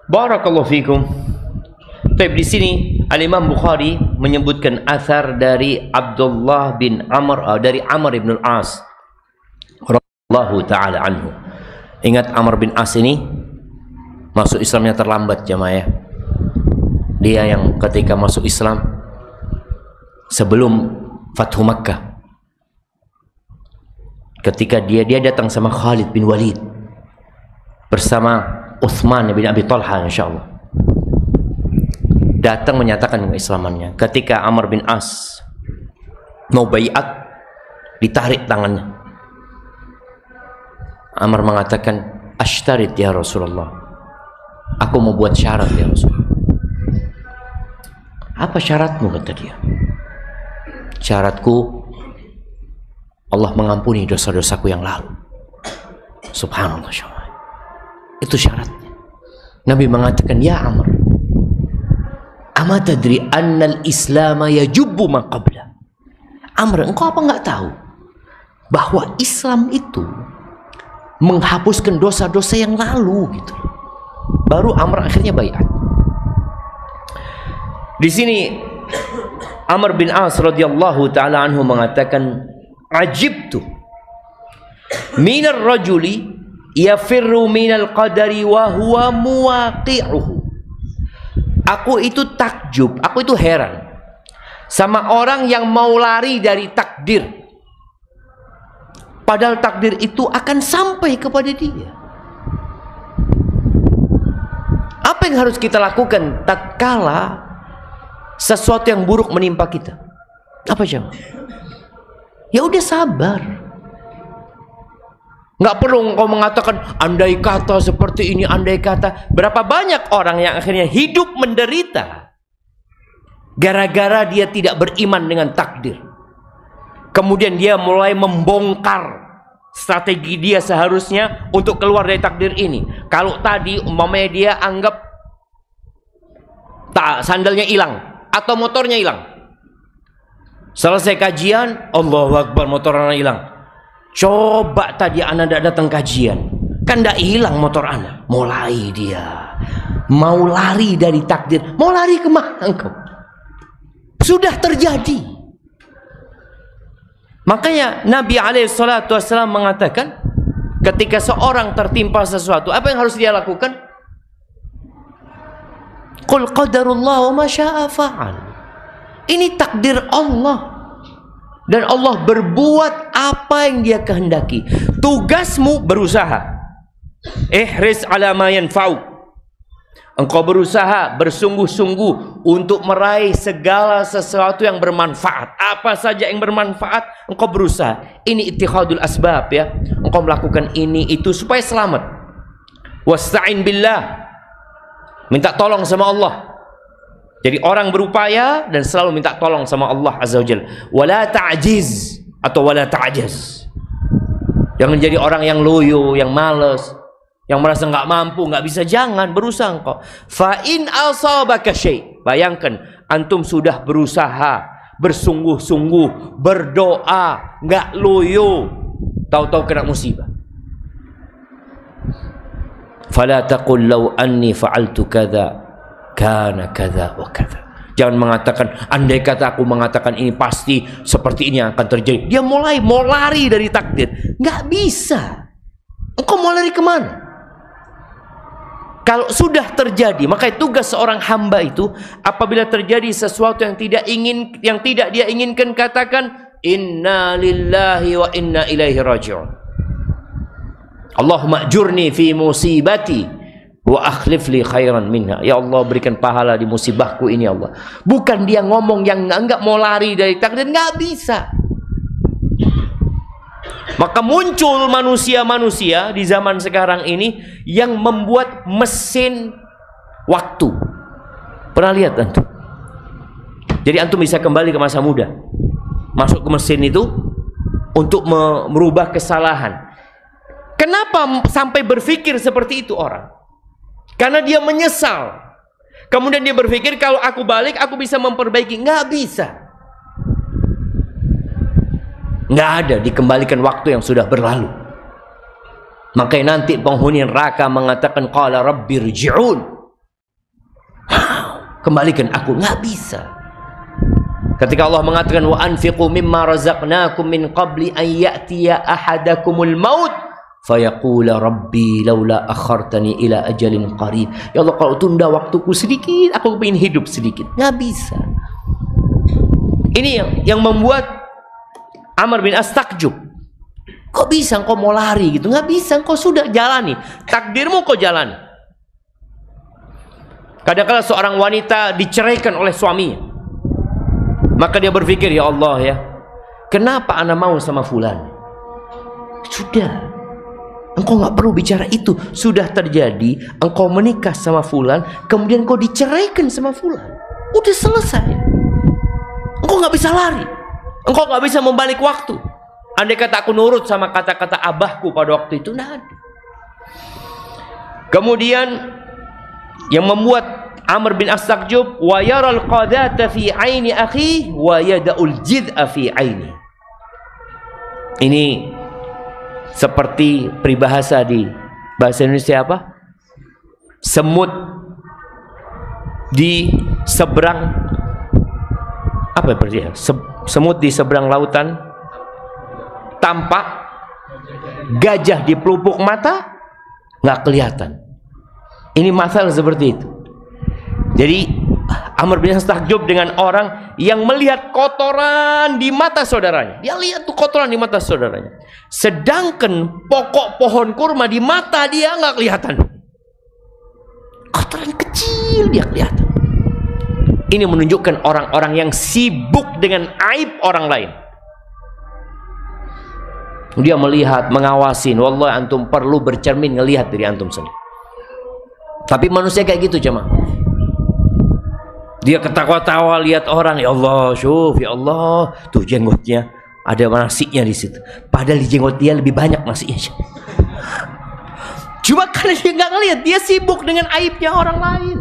Barakallahu fikum. Baik, di sini Al-Imam Bukhari menyebutkan athar dari Abdullah bin Amr, dari Amr bin Al-As radhiyallahu taala anhu. Ingat Amr bin As ini masuk Islamnya terlambat jemaah ya. Dia yang ketika masuk Islam sebelum Fathu Makkah. Ketika dia datang sama Khalid bin Walid bersama Uthman bin Abi Talha, insyaallah datang menyatakan keislamannya. Ketika Amr bin As mau baiat, ditarik tangannya. Amr mengatakan, "Ashtarit ya Rasulullah." Aku mau buat syarat ya Rasulullah. Apa syaratmu, kata dia? Syaratku Allah mengampuni dosa-dosaku yang lalu. Subhanallah. Itu syaratnya. Nabi mengatakan, ya Amr, ama tadri annal islama yajubbu ma qabla. Amr, engkau apa enggak tahu bahwa Islam itu menghapuskan dosa-dosa yang lalu gitu. Baru Amr akhirnya baiat. Di sini Amr bin As radhiyallahu taala anhu mengatakan, ajibtu minar rajuli yafirru minal qadari wa huwa muwaqi'uhu. Aku itu takjub, aku itu heran sama orang yang mau lari dari takdir, padahal takdir itu akan sampai kepada dia. Apa yang harus kita lakukan tatkala sesuatu yang buruk menimpa kita? Apa jemaah? Ya udah sabar. Nggak perlu engkau mengatakan andai kata seperti ini, andai kata. Berapa banyak orang yang akhirnya hidup menderita gara-gara dia tidak beriman dengan takdir. Kemudian dia mulai membongkar strategi dia seharusnya untuk keluar dari takdir ini. Kalau tadi umpamanya dia anggap sandalnya hilang atau motornya hilang, selesai kajian, Allahu Akbar, motor anak hilang. Coba tadi anak tidak datang kajian, kan tidak hilang motor anak. Mulai dia mau lari dari takdir. Mau lari kemana engkau? Sudah terjadi. Makanya Nabi SAW mengatakan, ketika seorang tertimpa sesuatu, apa yang harus dia lakukan? Qul qadarullah wa ma syaa fa'al. Ini takdir Allah. Dan Allah berbuat apa yang dia kehendaki. Tugasmu berusaha. Ihris ala ma yanfa'u. Engkau berusaha bersungguh-sungguh untuk meraih segala sesuatu yang bermanfaat. Apa saja yang bermanfaat, engkau berusaha. Ini ittihadul asbab ya. Engkau melakukan ini itu supaya selamat. Wasta'in billah. Minta tolong sama Allah. Jadi orang berupaya dan selalu minta tolong sama Allah Azza wa Jalla. Wala ta'jiz atau wala ta'jaz. Jangan jadi orang yang loyo, yang malas, yang merasa nggak mampu, nggak bisa. Jangan, berusaha engkau. Fa in asabaka syai'. Bayangkan antum sudah berusaha, bersungguh-sungguh, berdoa, nggak loyo, tahu-tahu kena musibah. Fala taqul law anni fa'altu kadza kana kadza wa kadza. Jangan mengatakan andai kata aku mengatakan ini pasti seperti ini yang akan terjadi. Dia mau lari dari takdir. Nggak bisa. Engkau mau lari kemana? Kalau sudah terjadi, maka tugas seorang hamba itu apabila terjadi sesuatu yang tidak dia inginkan, katakan inna lillahi wa inna ilaihi raji'un. Allahumma ajurni fi musibati wa akhlif li khairan minha. Ya Allah, berikan pahala di musibahku ini ya Allah. Bukan dia ngomong yang enggak mau lari dari takdir, nggak bisa. Maka muncul manusia-manusia di zaman sekarang ini yang membuat mesin waktu. Pernah lihat antum? Jadi antum bisa kembali ke masa muda, masuk ke mesin itu untuk merubah kesalahan. Kenapa sampai berpikir seperti itu orang? Karena dia menyesal. Kemudian dia berpikir kalau aku balik aku bisa memperbaiki. Nggak bisa. Nggak ada dikembalikan waktu yang sudah berlalu. Makanya nanti penghuni neraka mengatakan qala rabbirji'un. Kembalikan aku. Nggak bisa. Ketika Allah mengatakan wa anfiqu mimma razaqnakum min qabli an ya'tiya ahadakumul maut fayaqula rabbi laula akhartani ila ajalin qarib. Ya Allah, kalau tunda waktuku sedikit, aku ingin hidup sedikit. Nggak bisa. Ini yang membuat Amr bin As takjub. Kok bisa engkau mau lari gitu? Nggak bisa, engkau sudah jalani. Takdirmu kau jalani. Kadang-kadang seorang wanita diceraikan oleh suaminya. Maka dia berpikir, ya Allah ya, kenapa anak mau sama fulan? Sudah. Engkau nggak perlu bicara itu. Sudah terjadi, engkau menikah sama fulan, kemudian engkau diceraikan sama fulan. Udah selesai. Engkau nggak bisa lari. Engkau nggak bisa membalik waktu. Andai kata aku nurut sama kata-kata abahku pada waktu itu, nggak ada. Kemudian yang membuat Amr bin As takjub, wa yaral qadata fi aini akhi wa yada'ul jid'a fi aini. Ini seperti peribahasa di bahasa Indonesia apa? Semut di seberang apa berarti? Semut di seberang lautan tampak, gajah di pelupuk mata nggak kelihatan. Ini masalah seperti itu. Jadi Amr bin As takjub dengan orang yang melihat kotoran di mata saudaranya. Dia lihat tuh kotoran di mata saudaranya. Sedangkan pokok pohon kurma di mata dia nggak kelihatan. Kotoran kecil dia kelihatan. Ini menunjukkan orang-orang yang sibuk dengan aib orang lain. Dia melihat, mengawasin. Wallahi antum perlu bercermin ngelihat diri antum sendiri. Tapi manusia kayak gitu cuma. Dia ketawa-tawa lihat orang, ya Allah, syuf, ya Allah, tuh jenggotnya ada nasinya di situ. Padahal di jenggot dia lebih banyak nasinya. Cuma karena dia nggak ngelihat, dia sibuk dengan aibnya orang lain.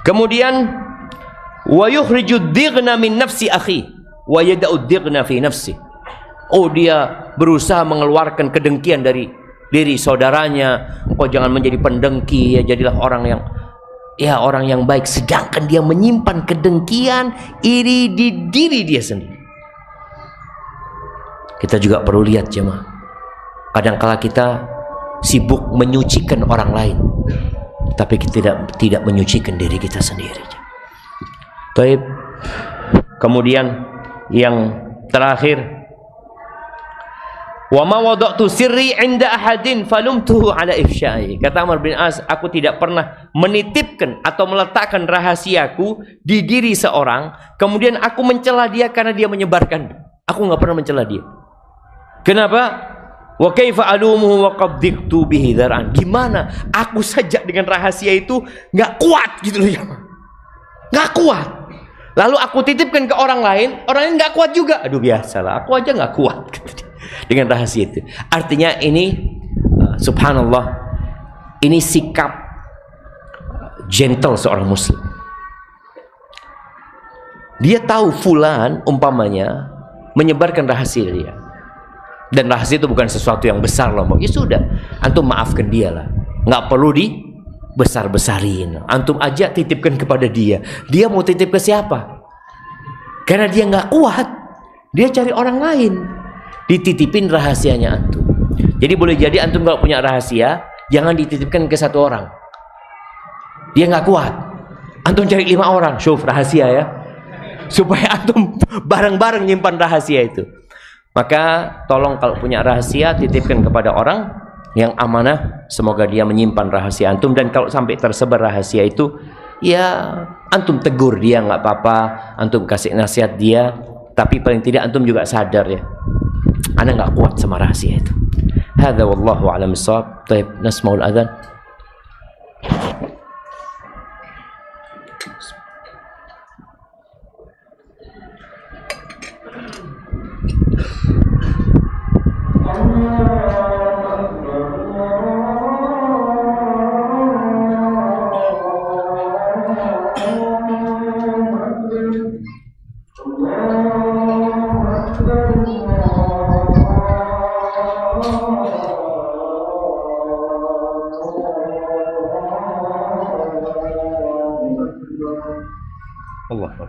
Kemudian wa yukhrijud dighna min nafsi akhi wa yada'ud dighna fi nafsi. Oh, dia berusaha mengeluarkan kedengkian dari diri saudaranya. Engkau jangan menjadi pendengki, ya jadilah orang yang baik, sedangkan dia menyimpan kedengkian, iri di diri dia sendiri. Kita juga perlu lihat jemaah. Kadangkala kita sibuk menyucikan orang lain, tapi kita tidak menyucikan diri kita sendiri. Taib. Kemudian yang terakhir, wa ma wada'tu sirri 'inda ahadin falumtuhu 'ala ifsya'i. Kata Amr bin As, aku tidak pernah menitipkan atau meletakkan rahasiaku di diri seorang, kemudian aku mencela dia karena dia menyebarkan. Aku nggak pernah mencela dia. Kenapa? Wa kaifa alumuhu wa qad dhiqtu bihi dar'an. Gimana aku saja dengan rahasia itu nggak kuat gitu loh ya. Nggak kuat. Lalu aku titipkan ke orang lain nggak kuat juga. Aduh, biasalah, aku aja nggak kuat dengan rahasia itu. Artinya ini subhanallah, ini sikap gentle seorang muslim. Dia tahu fulan umpamanya menyebarkan rahasia dia, dan rahasia itu bukan sesuatu yang besar loh, ya sudah, antum maafkan dia lah, nggak perlu dibesar-besarin. Antum aja titipkan kepada dia. Dia mau titip ke siapa? Karena dia nggak kuat, dia cari orang lain, dititipin rahasianya antum. Jadi boleh jadi antum kalau punya rahasia, jangan dititipkan ke satu orang, dia nggak kuat. Antum cari 5 orang, syuf rahasia ya, supaya antum bareng-bareng nyimpan rahasia itu. Maka tolong kalau punya rahasia, titipkan kepada orang yang amanah, semoga dia menyimpan rahasia antum. Dan kalau sampai tersebar rahasia itu, ya antum tegur dia, nggak apa-apa, antum kasih nasihat dia, tapi paling tidak antum juga sadar ya, ana nggak kuat sama rahasia itu. Hadza wallahu a'lam bissawab. Baik, nasmaul adzan. Allah Akbar.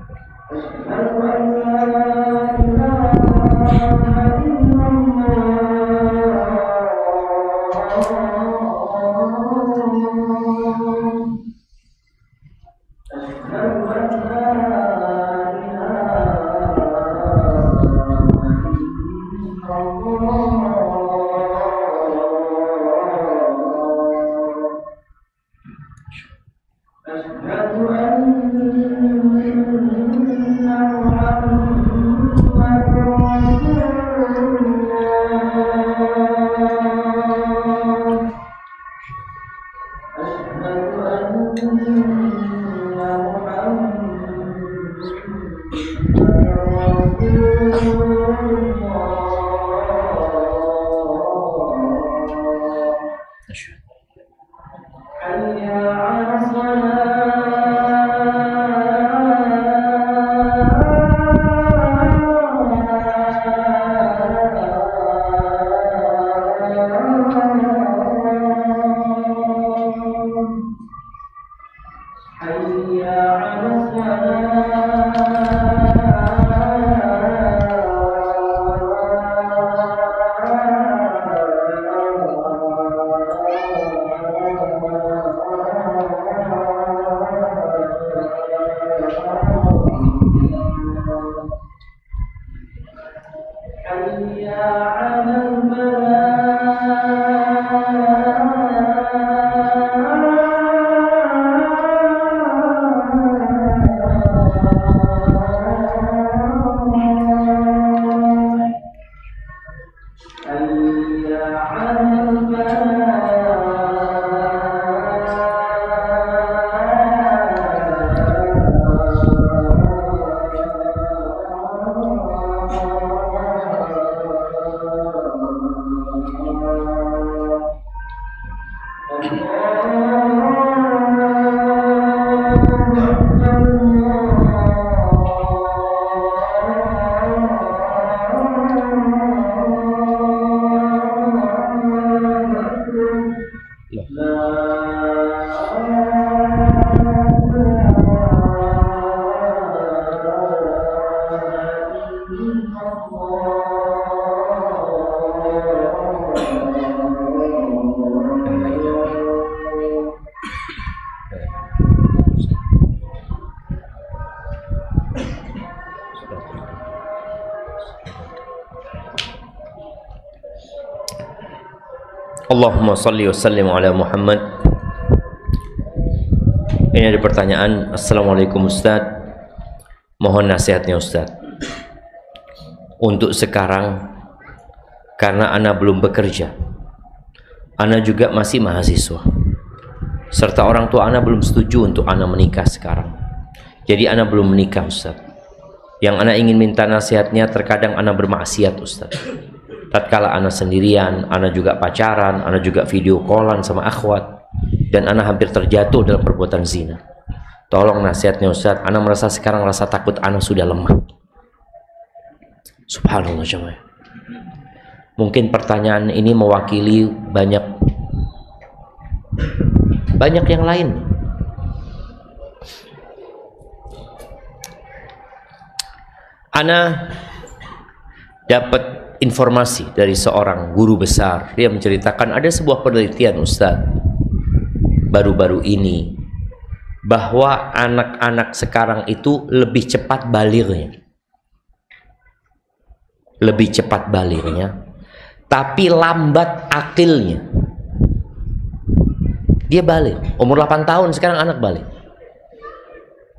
Allahumma salli wa sallim ala Muhammad. Ini ada pertanyaan. Assalamualaikum Ustaz, mohon nasihatnya Ustaz. Untuk sekarang, karena ana belum bekerja, ana juga masih mahasiswa, serta orang tua ana belum setuju untuk ana menikah sekarang. Jadi ana belum menikah Ustaz. Yang ana ingin minta nasihatnya, terkadang ana bermaksiat Ustaz. Tatkala ana sendirian, ana juga pacaran, ana juga video callan sama akhwat, dan ana hampir terjatuh dalam perbuatan zina. Tolong nasihatnya Ustaz. Ana merasa sekarang rasa takut ana sudah lemah. Subhanallah jemaah. Mungkin pertanyaan ini mewakili banyak yang lain. Ana dapat informasi dari seorang guru besar. Dia menceritakan ada sebuah penelitian Ustaz baru-baru ini, bahwa anak-anak sekarang itu lebih cepat balignya, tapi lambat akilnya. Dia balik umur 8 tahun sekarang anak balik,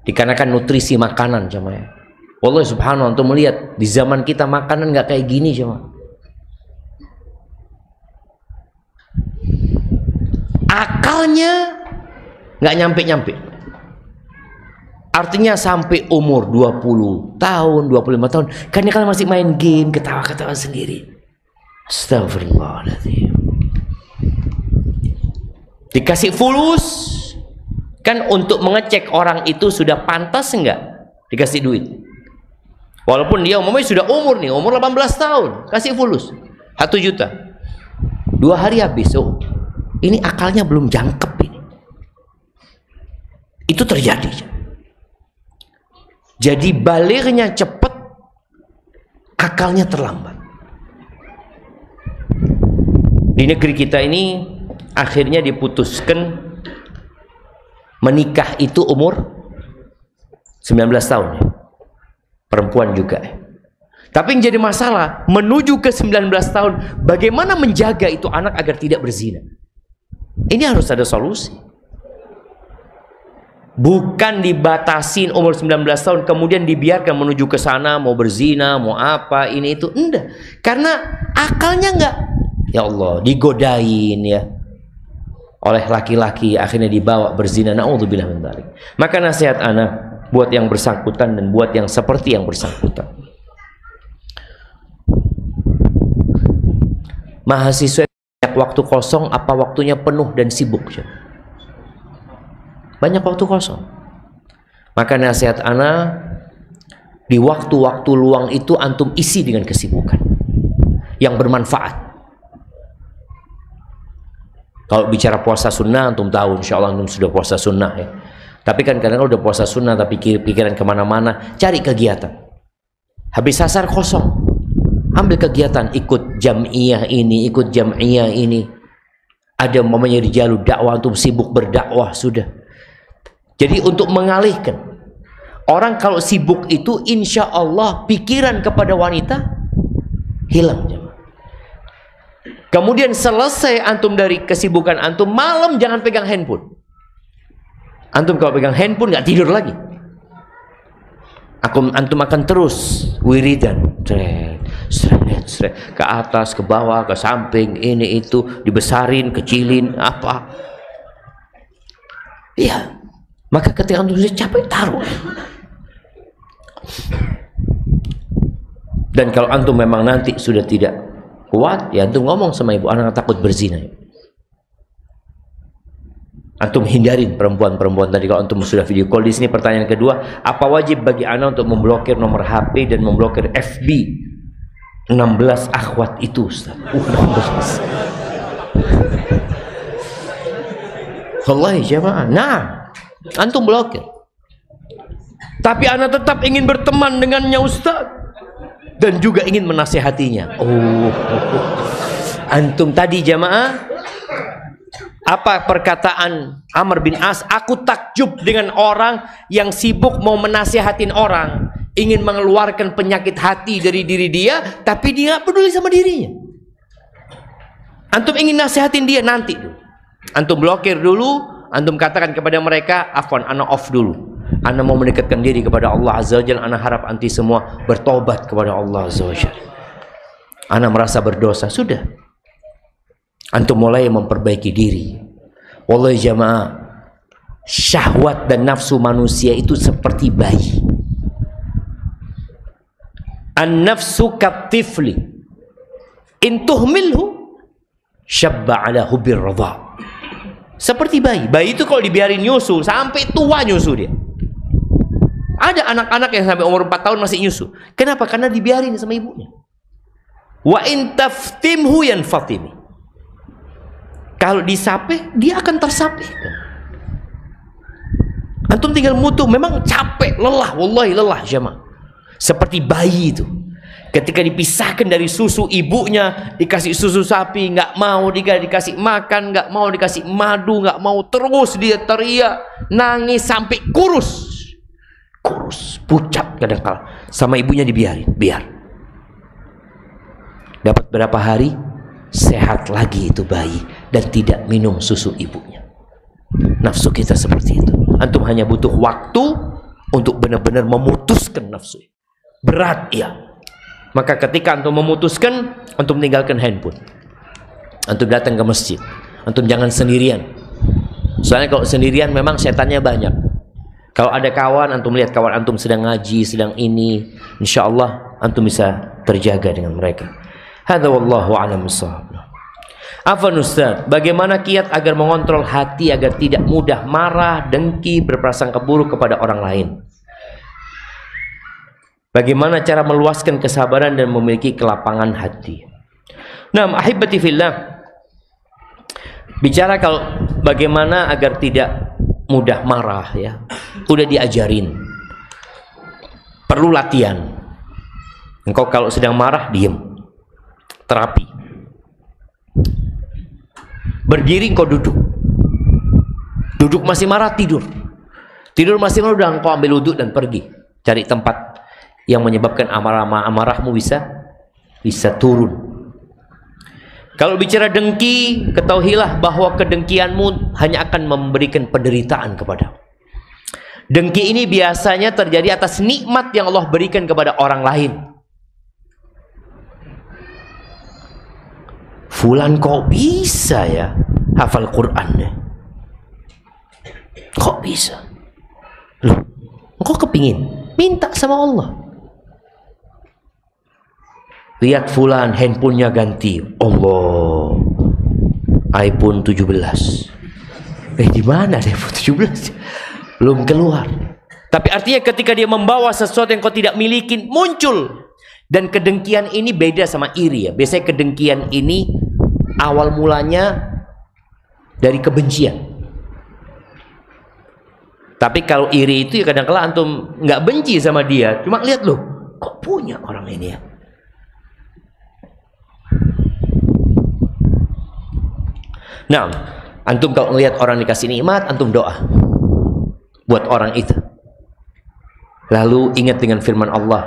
dikarenakan nutrisi makanan jemaah. Allah subhanahu wa ta'ala, untuk melihat di zaman kita makanan nggak kayak gini jemaah. Akalnya nggak nyampe-nyampe. Artinya sampai umur 20 tahun, 25 tahun, kan dia kan masih main game, ketawa-ketawa sendiri. Astagfirullahaladzim. Dikasih fulus kan untuk mengecek orang itu sudah pantas enggak dikasih duit. Walaupun dia umumnya sudah umur 18 tahun, kasih fulus 1 juta. 2 hari habis. Oh, ini akalnya belum jangkep ini. Itu terjadi. Jadi balignya cepat, akalnya terlambat. Di negeri kita ini akhirnya diputuskan menikah itu umur 19 tahun ya. Perempuan juga. Tapi yang jadi masalah, menuju ke 19 tahun, bagaimana menjaga itu anak agar tidak berzina? Ini harus ada solusi. Bukan dibatasin umur 19 tahun, kemudian dibiarkan menuju ke sana, mau berzina, mau apa, ini itu. Enggak. Karena akalnya enggak. Ya Allah, digodain ya oleh laki-laki, akhirnya dibawa berzina. Na'udzubillah min dzalik. Maka nasihat anak buat yang bersangkutan dan buat yang seperti yang bersangkutan, mahasiswa banyak waktu kosong, apa waktunya penuh dan sibuk? Banyak waktu kosong. Maka nasihat ana, di waktu-waktu luang itu antum isi dengan kesibukan yang bermanfaat. Kalau bicara puasa sunnah, antum tahu, insya Allah antum sudah puasa sunnah ya. Tapi kan kadang-kadang udah puasa sunnah tapi pikiran kemana-mana, cari kegiatan. Habis asar kosong, ambil kegiatan, ikut jam'iyah ini, ikut jam'iyah ini. Ada momennya di jalur dakwah, antum sibuk berdakwah sudah. Jadi untuk mengalihkan orang, kalau sibuk itu insya Allah pikiran kepada wanita hilang. Kemudian selesai antum dari kesibukan antum, malam jangan pegang handphone. Antum kalau pegang handphone nggak tidur lagi. Antum akan terus wiridan, ke atas, ke bawah, ke samping, ini itu, dibesarin, kecilin, apa. Iya. Maka ketika antum sudah capek, taruh. Dan kalau antum memang nanti sudah tidak kuat, ya antum ngomong sama ibu, anak takut berzina. Antum hindarin perempuan-perempuan tadi. Kalau antum sudah video call, di sini pertanyaan kedua, apa wajib bagi ana untuk memblokir nomor HP dan memblokir FB 16 akhwat itu Ustaz? 16. Wallahi jamaah. Nah, antum blokir. Tapi ana tetap ingin berteman dengannya Ustaz. dan juga ingin menasehatinya. Antum tadi jamaah, apa perkataan Amr bin As? Aku takjub dengan orang yang sibuk mau menasehatin orang, ingin mengeluarkan penyakit hati dari diri dia, tapi dia nggak peduli sama dirinya. Antum ingin nasihatin dia, nanti antum blokir dulu, antum katakan kepada mereka, afwan, ana off dulu, ana mau mendekatkan diri kepada Allah Azza wa Jalla, ana harap anti semua bertobat kepada Allah Azza wa Jalla, ana merasa berdosa. Sudah, antum mulai memperbaiki diri. Wallahi jamaah, syahwat dan nafsu manusia itu seperti bayi. An-nafsu katifli in tuhmilhu syabba ala hubir radha. Seperti bayi. Bayi itu kalau dibiarin nyusu sampai tua nyusu dia. Ada anak-anak yang sampai umur 4 tahun masih nyusu. Kenapa? Karena dibiarin sama ibunya. Wa in taftimhu yanfatimi. Kalau disapih, dia akan tersapihkan. Antum tinggal mutu, memang capek, lelah, wallahi lelah jemaah. Seperti bayi itu. Ketika dipisahkan dari susu ibunya, dikasih susu sapi, nggak mau, dikasih makan, nggak mau, dikasih madu, nggak mau, terus dia teriak, nangis sampai kurus. Kurus, pucat kadang-kala. Sama ibunya dibiarin, biar. Dapat berapa hari, sehat lagi itu bayi dan tidak minum susu ibunya. Nafsu kita seperti itu. Antum hanya butuh waktu untuk benar-benar memutuskan nafsu. Berat ya. Maka ketika antum memutuskan, antum tinggalkan handphone. Antum datang ke masjid. Antum jangan sendirian. Soalnya kalau sendirian memang setannya banyak. Kalau ada kawan, antum lihat kawan antum sedang ngaji, sedang ini, insya Allah antum bisa terjaga dengan mereka. Hadza wallahu a'lam bissawab. Afwan Ustaz, bagaimana kiat agar mengontrol hati agar tidak mudah marah, dengki, berprasangka buruk kepada orang lain? Bagaimana cara meluaskan kesabaran dan memiliki kelapangan hati? Nah, ahibati fillah, bicara kalau bagaimana agar tidak mudah marah ya, udah diajarin. Perlu latihan. Engkau kalau sedang marah, diem. Terapi. Berdiri engkau duduk. Duduk masih marah, tidur. Tidur masih marah, udah engkau ambil wudhu dan pergi. Cari tempat yang menyebabkan amarahmu bisa turun. Kalau bicara dengki, ketahuilah bahwa kedengkianmu hanya akan memberikan penderitaan kepadamu. Dengki ini biasanya terjadi atas nikmat yang Allah berikan kepada orang lain. Fulan kok bisa ya hafal Quran ya? Kok bisa? Loh, kok kepingin? Minta sama Allah. Lihat fulan handphonenya ganti. Allah, iPhone 17. Di mana deh iPhone 17? Belum keluar. Tapi artinya ketika dia membawa sesuatu yang kau tidak miliki, muncul. Dan kedengkian ini beda sama iri ya. Biasanya kedengkian ini awal mulanya dari kebencian. Tapi kalau iri itu ya kadang-kala antum nggak benci sama dia, cuma lihat loh, kok punya orang ini ya. Nah, antum kalau melihat orang dikasih nikmat, antum doa buat orang itu. Lalu ingat dengan firman Allah,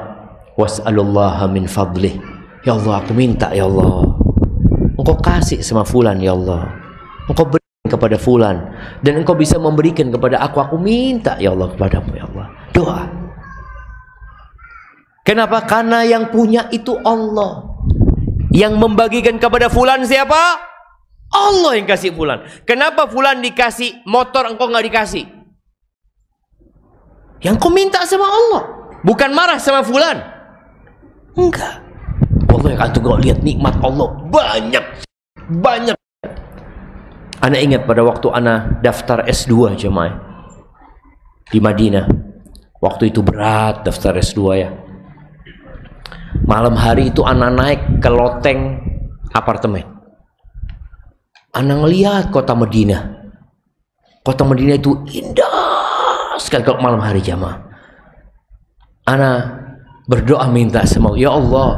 was'alullaha min fadlih. Ya Allah, aku minta ya Allah, engkau kasih sama fulan ya Allah, engkau berikan kepada fulan, dan engkau bisa memberikan kepada aku minta ya Allah kepadamu ya Allah. Doa. Kenapa? Karena yang punya itu Allah. Yang membagikan kepada fulan siapa? Allah yang kasih fulan. Kenapa fulan dikasih motor, engkau nggak dikasih? Yang kau minta sama Allah, bukan marah sama fulan. Enggak. Allah yang antum kau lihat nikmat Allah banyak. Ana ingat pada waktu ana daftar S2 jemaah di Madinah. Waktu itu berat daftar S2 ya. Malam hari itu ana naik ke loteng apartemen. Ana ngelihat kota Madinah. Kota Madinah itu indah sekali kalau malam hari jamaah. Ana berdoa minta sama Allah, ya Allah,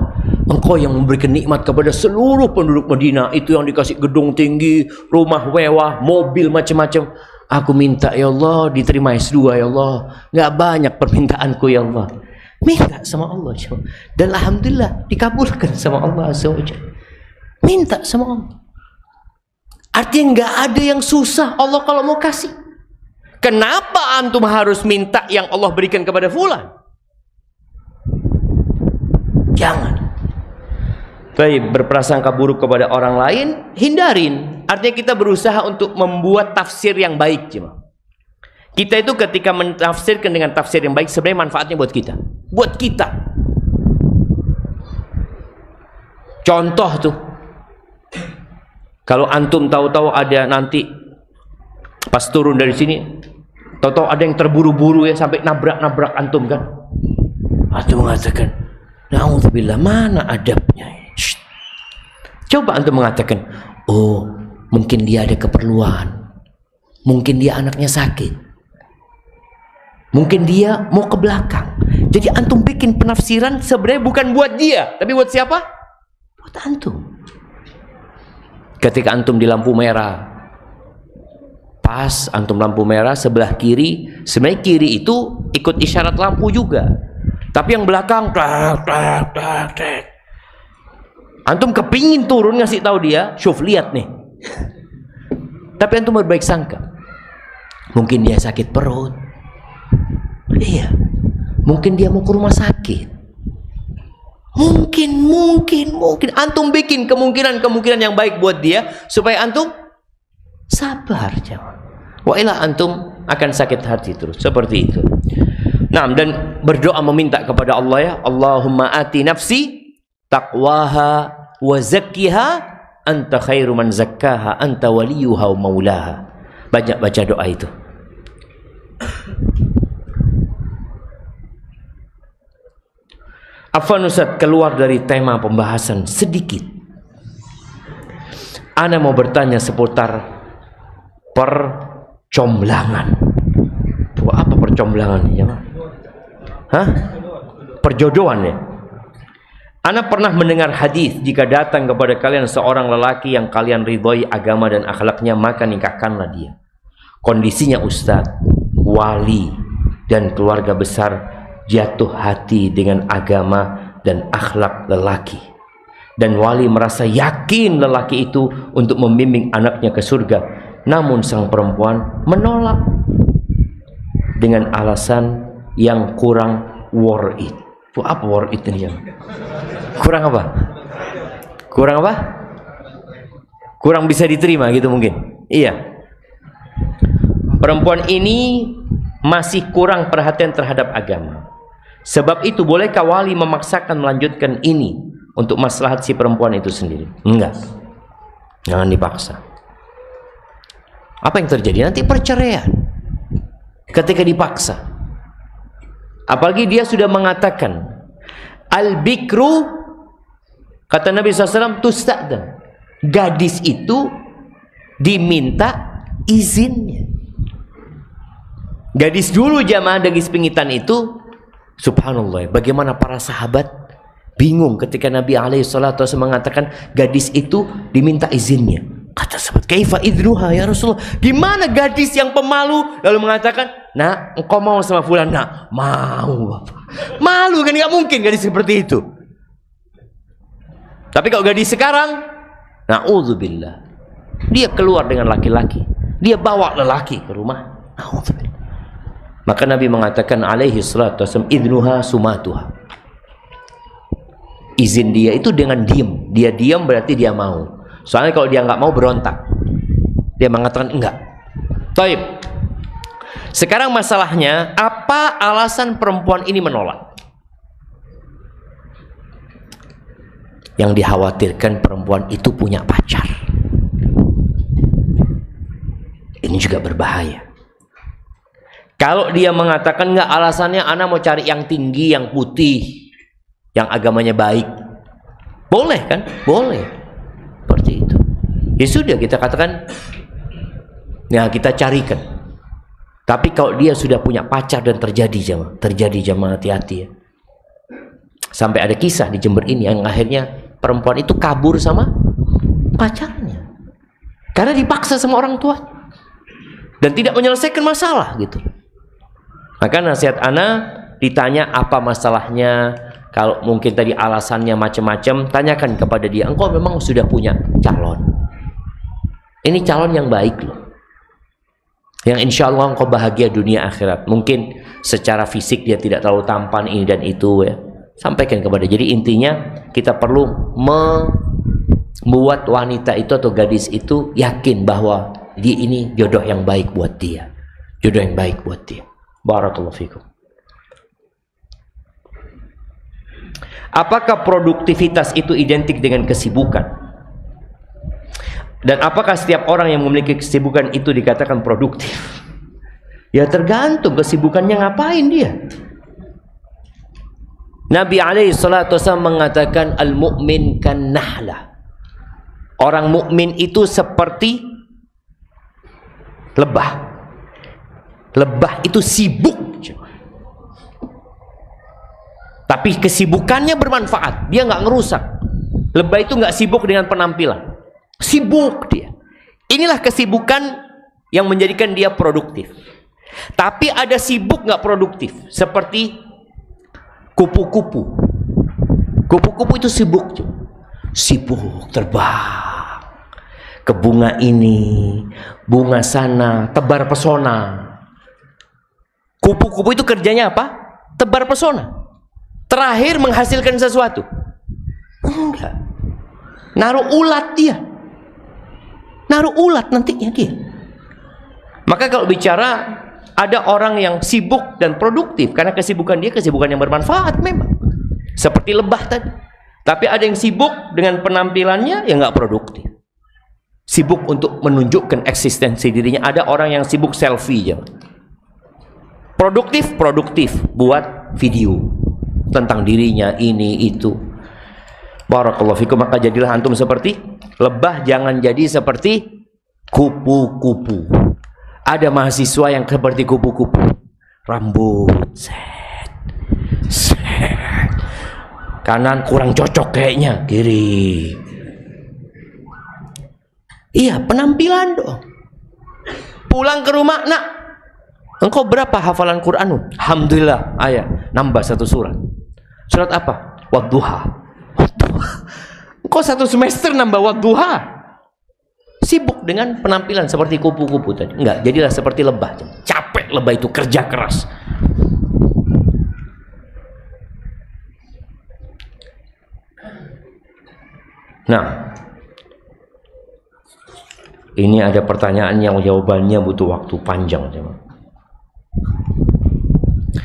Engkau yang memberikan nikmat kepada seluruh penduduk Madinah, itu yang dikasih gedung tinggi, rumah mewah, mobil macam-macam. Aku minta ya Allah diterima S2 ya Allah. Nggak banyak permintaanku ya Allah. Minta sama Allah. Dan alhamdulillah dikabulkan sama Allah Azza wa Jalla. Minta sama Allah. Artinya nggak ada yang susah Allah kalau mau kasih. Kenapa antum harus minta yang Allah berikan kepada fulan? Jangan. Baik, berprasangka buruk kepada orang lain, hindarin. Artinya kita berusaha untuk membuat tafsir yang baik. Kita itu ketika mentafsirkan dengan tafsir yang baik, sebenarnya manfaatnya buat kita. Buat kita. Contoh tuh, kalau antum tahu-tahu ada nanti pas turun dari sini, tahu-tahu ada yang terburu-buru ya sampai nabrak-nabrak antum kan? Antum mengatakan, na'udzubillah, mana adabnya? Shh. Coba antum mengatakan, oh mungkin dia ada keperluan, mungkin dia anaknya sakit, mungkin dia mau ke belakang. Jadi antum bikin penafsiran sebenarnya bukan buat dia, tapi buat siapa? Buat antum. Ketika antum di lampu merah, pas antum lampu merah sebelah kiri, sebenarnya kiri itu ikut isyarat lampu juga, tapi yang belakang antum kepingin turun ngasih tahu dia, syuf lihat nih. Tapi antum berbaik sangka, mungkin dia sakit perut, iya, mungkin dia mau ke rumah sakit, mungkin antum bikin kemungkinan yang baik buat dia supaya antum sabar, jangan. Wa ila antum akan sakit hati terus seperti itu. Nah, dan berdoa meminta kepada Allah ya, Allahumma ati nafsi taqwaha wa zakkiha anta khairu man zakkaha anta waliyuha wa maulaha. Banyak baca doa itu. Afwan Ustaz, keluar dari tema pembahasan sedikit. Ana mau bertanya seputar percomblangan. Apa percomblangan ya? Hah? Perjodohan ya? Ana pernah mendengar hadis, jika datang kepada kalian seorang lelaki yang kalian ridhoi agama dan akhlaknya, maka nikahkanlah dia. Kondisinya ustadz, wali, dan keluarga besar jatuh hati dengan agama dan akhlak lelaki. Dan wali merasa yakin lelaki itu untuk membimbing anaknya ke surga. Namun sang perempuan menolak dengan alasan yang kurang worth it. Apa worth it ini? Kurang apa? Kurang apa? Kurang bisa diterima gitu mungkin. Iya. Perempuan ini masih kurang perhatian terhadap agama. Sebab itu bolehkah wali memaksakan melanjutkan ini untuk maslahat si perempuan itu sendiri? Enggak. Jangan dipaksa. Apa yang terjadi? Nanti perceraian. Ketika dipaksa. Apalagi dia sudah mengatakan al-bikru, kata Nabi SAW, tusta'dan. Gadis itu diminta izinnya. Gadis dulu jamaah gadis pengitan itu, subhanallah, bagaimana para sahabat bingung ketika Nabi SAW mengatakan gadis itu diminta izinnya. Kata sahabat, kaifa idnuha ya Rasulullah? Gimana gadis yang pemalu lalu mengatakan, nah engkau mau sama fulan? Nah mau Bapak. Malu kan, nggak mungkin gadis seperti itu. Tapi kalau gadis sekarang, na'udzubillah, dia keluar dengan laki-laki, dia bawa lelaki ke rumah, na'udzubillah. Maka Nabi mengatakan alaihi salatu wasallam, idnuha sumatuha. Izin dia itu dengan diam. Dia diam berarti dia mau. Soalnya kalau dia nggak mau berontak, dia mengatakan enggak. Taib. Sekarang masalahnya, apa alasan perempuan ini menolak? Yang dikhawatirkan perempuan itu punya pacar. Ini juga berbahaya. Kalau dia mengatakan enggak, alasannya ana mau cari yang tinggi, yang putih, yang agamanya baik, boleh kan? Boleh. Seperti itu. Ya sudah, kita katakan, ya kita carikan. Tapi kalau dia sudah punya pacar dan terjadi jamaah hati-hati ya. Sampai ada kisah di Jember ini yang akhirnya perempuan itu kabur sama pacarnya karena dipaksa sama orang tua dan tidak menyelesaikan masalah gitu. Maka nasihat ana, ditanya apa masalahnya, kalau mungkin tadi alasannya macam-macam, tanyakan kepada dia, engkau memang sudah punya calon, ini calon yang baik loh, yang insya Allah engkau bahagia dunia akhirat. Mungkin secara fisik dia tidak terlalu tampan ini dan itu ya, sampaikan kepada. Jadi intinya kita perlu membuat wanita itu atau gadis itu yakin bahwa dia ini jodoh yang baik buat dia, jodoh yang baik buat dia. Barakallahu fikum. Apakah produktivitas itu identik dengan kesibukan? Dan apakah setiap orang yang memiliki kesibukan itu dikatakan produktif? Ya tergantung kesibukannya ngapain dia. Nabi alaihi salatu wasallam mengatakan al-mu'min kan nahlah. Orang mukmin itu seperti lebah. Lebah itu sibuk, tapi kesibukannya bermanfaat. Dia nggak ngerusak. Lebah itu nggak sibuk dengan penampilan. Sibuk dia. Inilah kesibukan yang menjadikan dia produktif. Tapi ada sibuk nggak produktif, seperti kupu-kupu. Kupu-kupu itu sibuk, sibuk terbang ke bunga ini, bunga sana, tebar pesona. Kupu-kupu itu kerjanya apa? Tebar pesona. Terakhir menghasilkan sesuatu? Enggak. Naruh ulat dia. Naruh ulat nantinya dia. Maka kalau bicara ada orang yang sibuk dan produktif karena kesibukan dia kesibukan yang bermanfaat memang. Seperti lebah tadi. Tapi ada yang sibuk dengan penampilannya yang nggak produktif. Sibuk untuk menunjukkan eksistensi dirinya. Ada orang yang sibuk selfie aja. Produktif buat video tentang dirinya ini itu. Barakallahu fikum. Maka jadilah antum seperti lebah, jangan jadi seperti kupu-kupu. Ada mahasiswa yang seperti kupu-kupu, rambut set, kanan kurang cocok kayaknya, kiri. Iya, penampilan dong. Pulang ke rumah, nak, engkau berapa hafalan Quran? Alhamdulillah, nambah 1 surat. Surat apa? Wadduha. Engkau 1 semester nambah wadduha. Sibuk dengan penampilan seperti kupu-kupu tadi. Enggak, jadilah seperti lebah. Capek lebah itu, kerja keras. Nah, ini ada pertanyaan yang jawabannya butuh waktu panjang.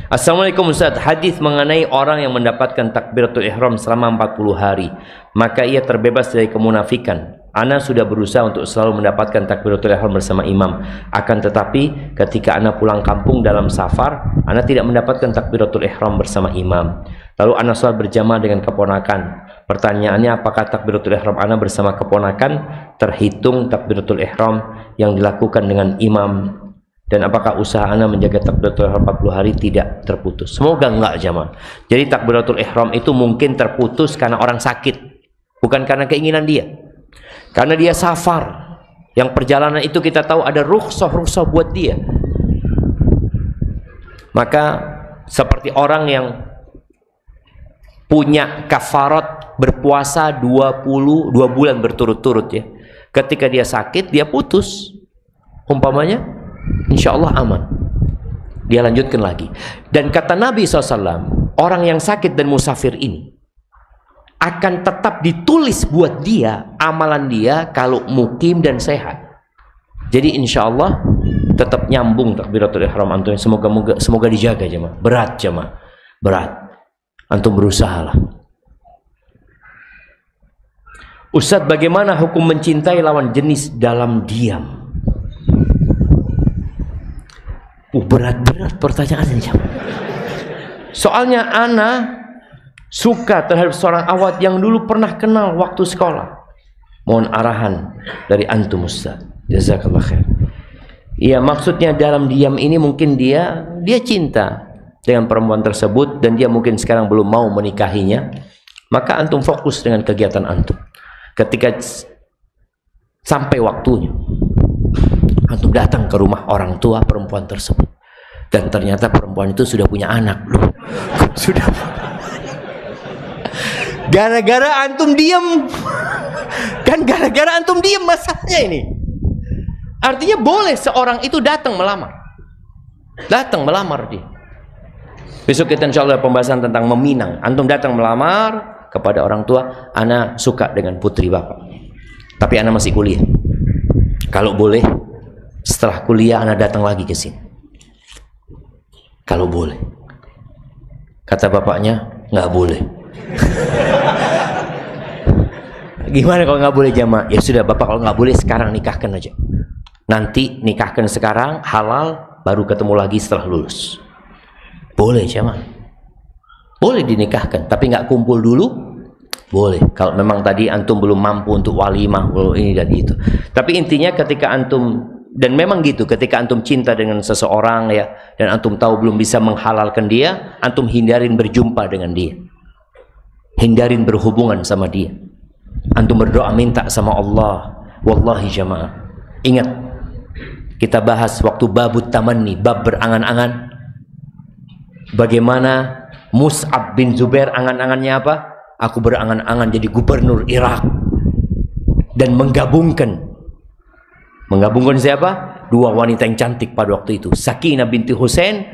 Assalamualaikum Ustaz, hadis mengenai orang yang mendapatkan takbiratul ihram selama 40 hari maka ia terbebas dari kemunafikan. Ana sudah berusaha untuk selalu mendapatkan takbiratul ihram bersama imam, akan tetapi ketika ana pulang kampung dalam safar, ana tidak mendapatkan takbiratul ihram bersama imam. Lalu ana sholat berjamaah dengan keponakan. Pertanyaannya, apakah takbiratul ihram ana bersama keponakan terhitung takbiratul ihram yang dilakukan dengan imam? Dan apakah usaha ana menjaga takbiratul ihram 40 hari tidak terputus? Semoga enggak jamaah. Jadi takbiratul ihram itu mungkin terputus karena orang sakit, bukan karena keinginan dia. Karena dia safar. Yang perjalanan itu kita tahu ada rukhsah buat dia. Maka seperti orang yang punya kafarat berpuasa 22 bulan berturut-turut ya. Ketika dia sakit, dia putus. Umpamanya, insya Allah aman. Dia lanjutkan lagi. Dan kata Nabi SAW, orang yang sakit dan musafir ini akan tetap ditulis buat dia amalan dia kalau mukim dan sehat. Jadi insya Allah tetap nyambung takbiratul ihram antum. Semoga dijaga jemaah. Berat jemaah, berat. Antum berusaha lah. Ustaz, bagaimana hukum mencintai lawan jenis dalam diam? Berat-berat pertanyaannya jemaah. Soalnya ana suka terhadap seorang awat yang dulu pernah kenal waktu sekolah. Mohon arahan dari antum Ustaz. Jazakallah khair. Iya, maksudnya dalam diam ini mungkin dia cinta, dengan perempuan tersebut dan dia mungkin sekarang belum mau menikahinya, maka antum fokus dengan kegiatan antum. Ketika sampai waktunya, antum datang ke rumah orang tua perempuan tersebut dan ternyata perempuan itu sudah punya anak loh. Sudah. Gara-gara antum diem. Kan gara-gara antum diem masalahnya ini. Artinya boleh seorang itu datang melamar. Datang melamar dia. Besok kita insya Allah pembahasan tentang meminang. Antum datang melamar kepada orang tua, ana suka dengan putri bapak, tapi ana masih kuliah. Kalau boleh, setelah kuliah ana datang lagi ke sini. Kalau boleh. Kata bapaknya, nggak boleh. Gimana kalau nggak boleh jamaah? Ya sudah bapak, kalau nggak boleh sekarang nikahkan aja. Nanti nikahkan sekarang, halal, baru ketemu lagi setelah lulus. Boleh jamaah, boleh dinikahkan, tapi nggak kumpul dulu, boleh. Kalau memang tadi antum belum mampu untuk walimah, ini dan itu. Tapi intinya ketika antum, dan memang gitu, ketika antum cinta dengan seseorang ya, dan antum tahu belum bisa menghalalkan dia, antum hindarin berjumpa dengan dia, hindarin berhubungan sama dia. Antum berdoa minta sama Allah. Wallahi jamaah, ingat kita bahas waktu babut tamanni, bab berangan-angan. Bagaimana Mus'ab bin Zubair angan-angannya apa? Aku berangan-angan jadi gubernur Irak. Dan menggabungkan siapa? Dua wanita yang cantik pada waktu itu, Sakinah binti Husain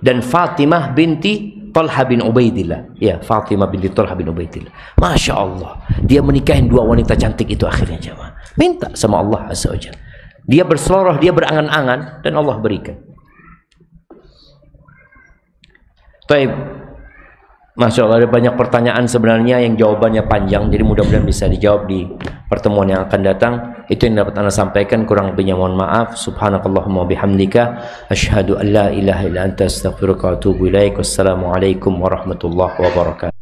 dan Fatimah binti Talha bin Ubaidillah. Ya, Fatimah binti Talha bin Ubaidillah. Masya Allah, dia menikahin dua wanita cantik itu akhirnya jemaah. Minta sama Allah Azza wa Jalla. Dia berseloroh, dia berangan-angan, dan Allah berikan. Baik, Masya Allah, ada banyak pertanyaan sebenarnya yang jawabannya panjang, jadi mudah-mudahan bisa dijawab di pertemuan yang akan datang. Itu yang dapat Anda sampaikan, kurang lebihnya mohon maaf. Subhanakallahumma bihamdika, asyhadu an la ilaha illa anta astaghfiruka wa atubu ilaik. Wassalamualaikum warahmatullahi wabarakatuh.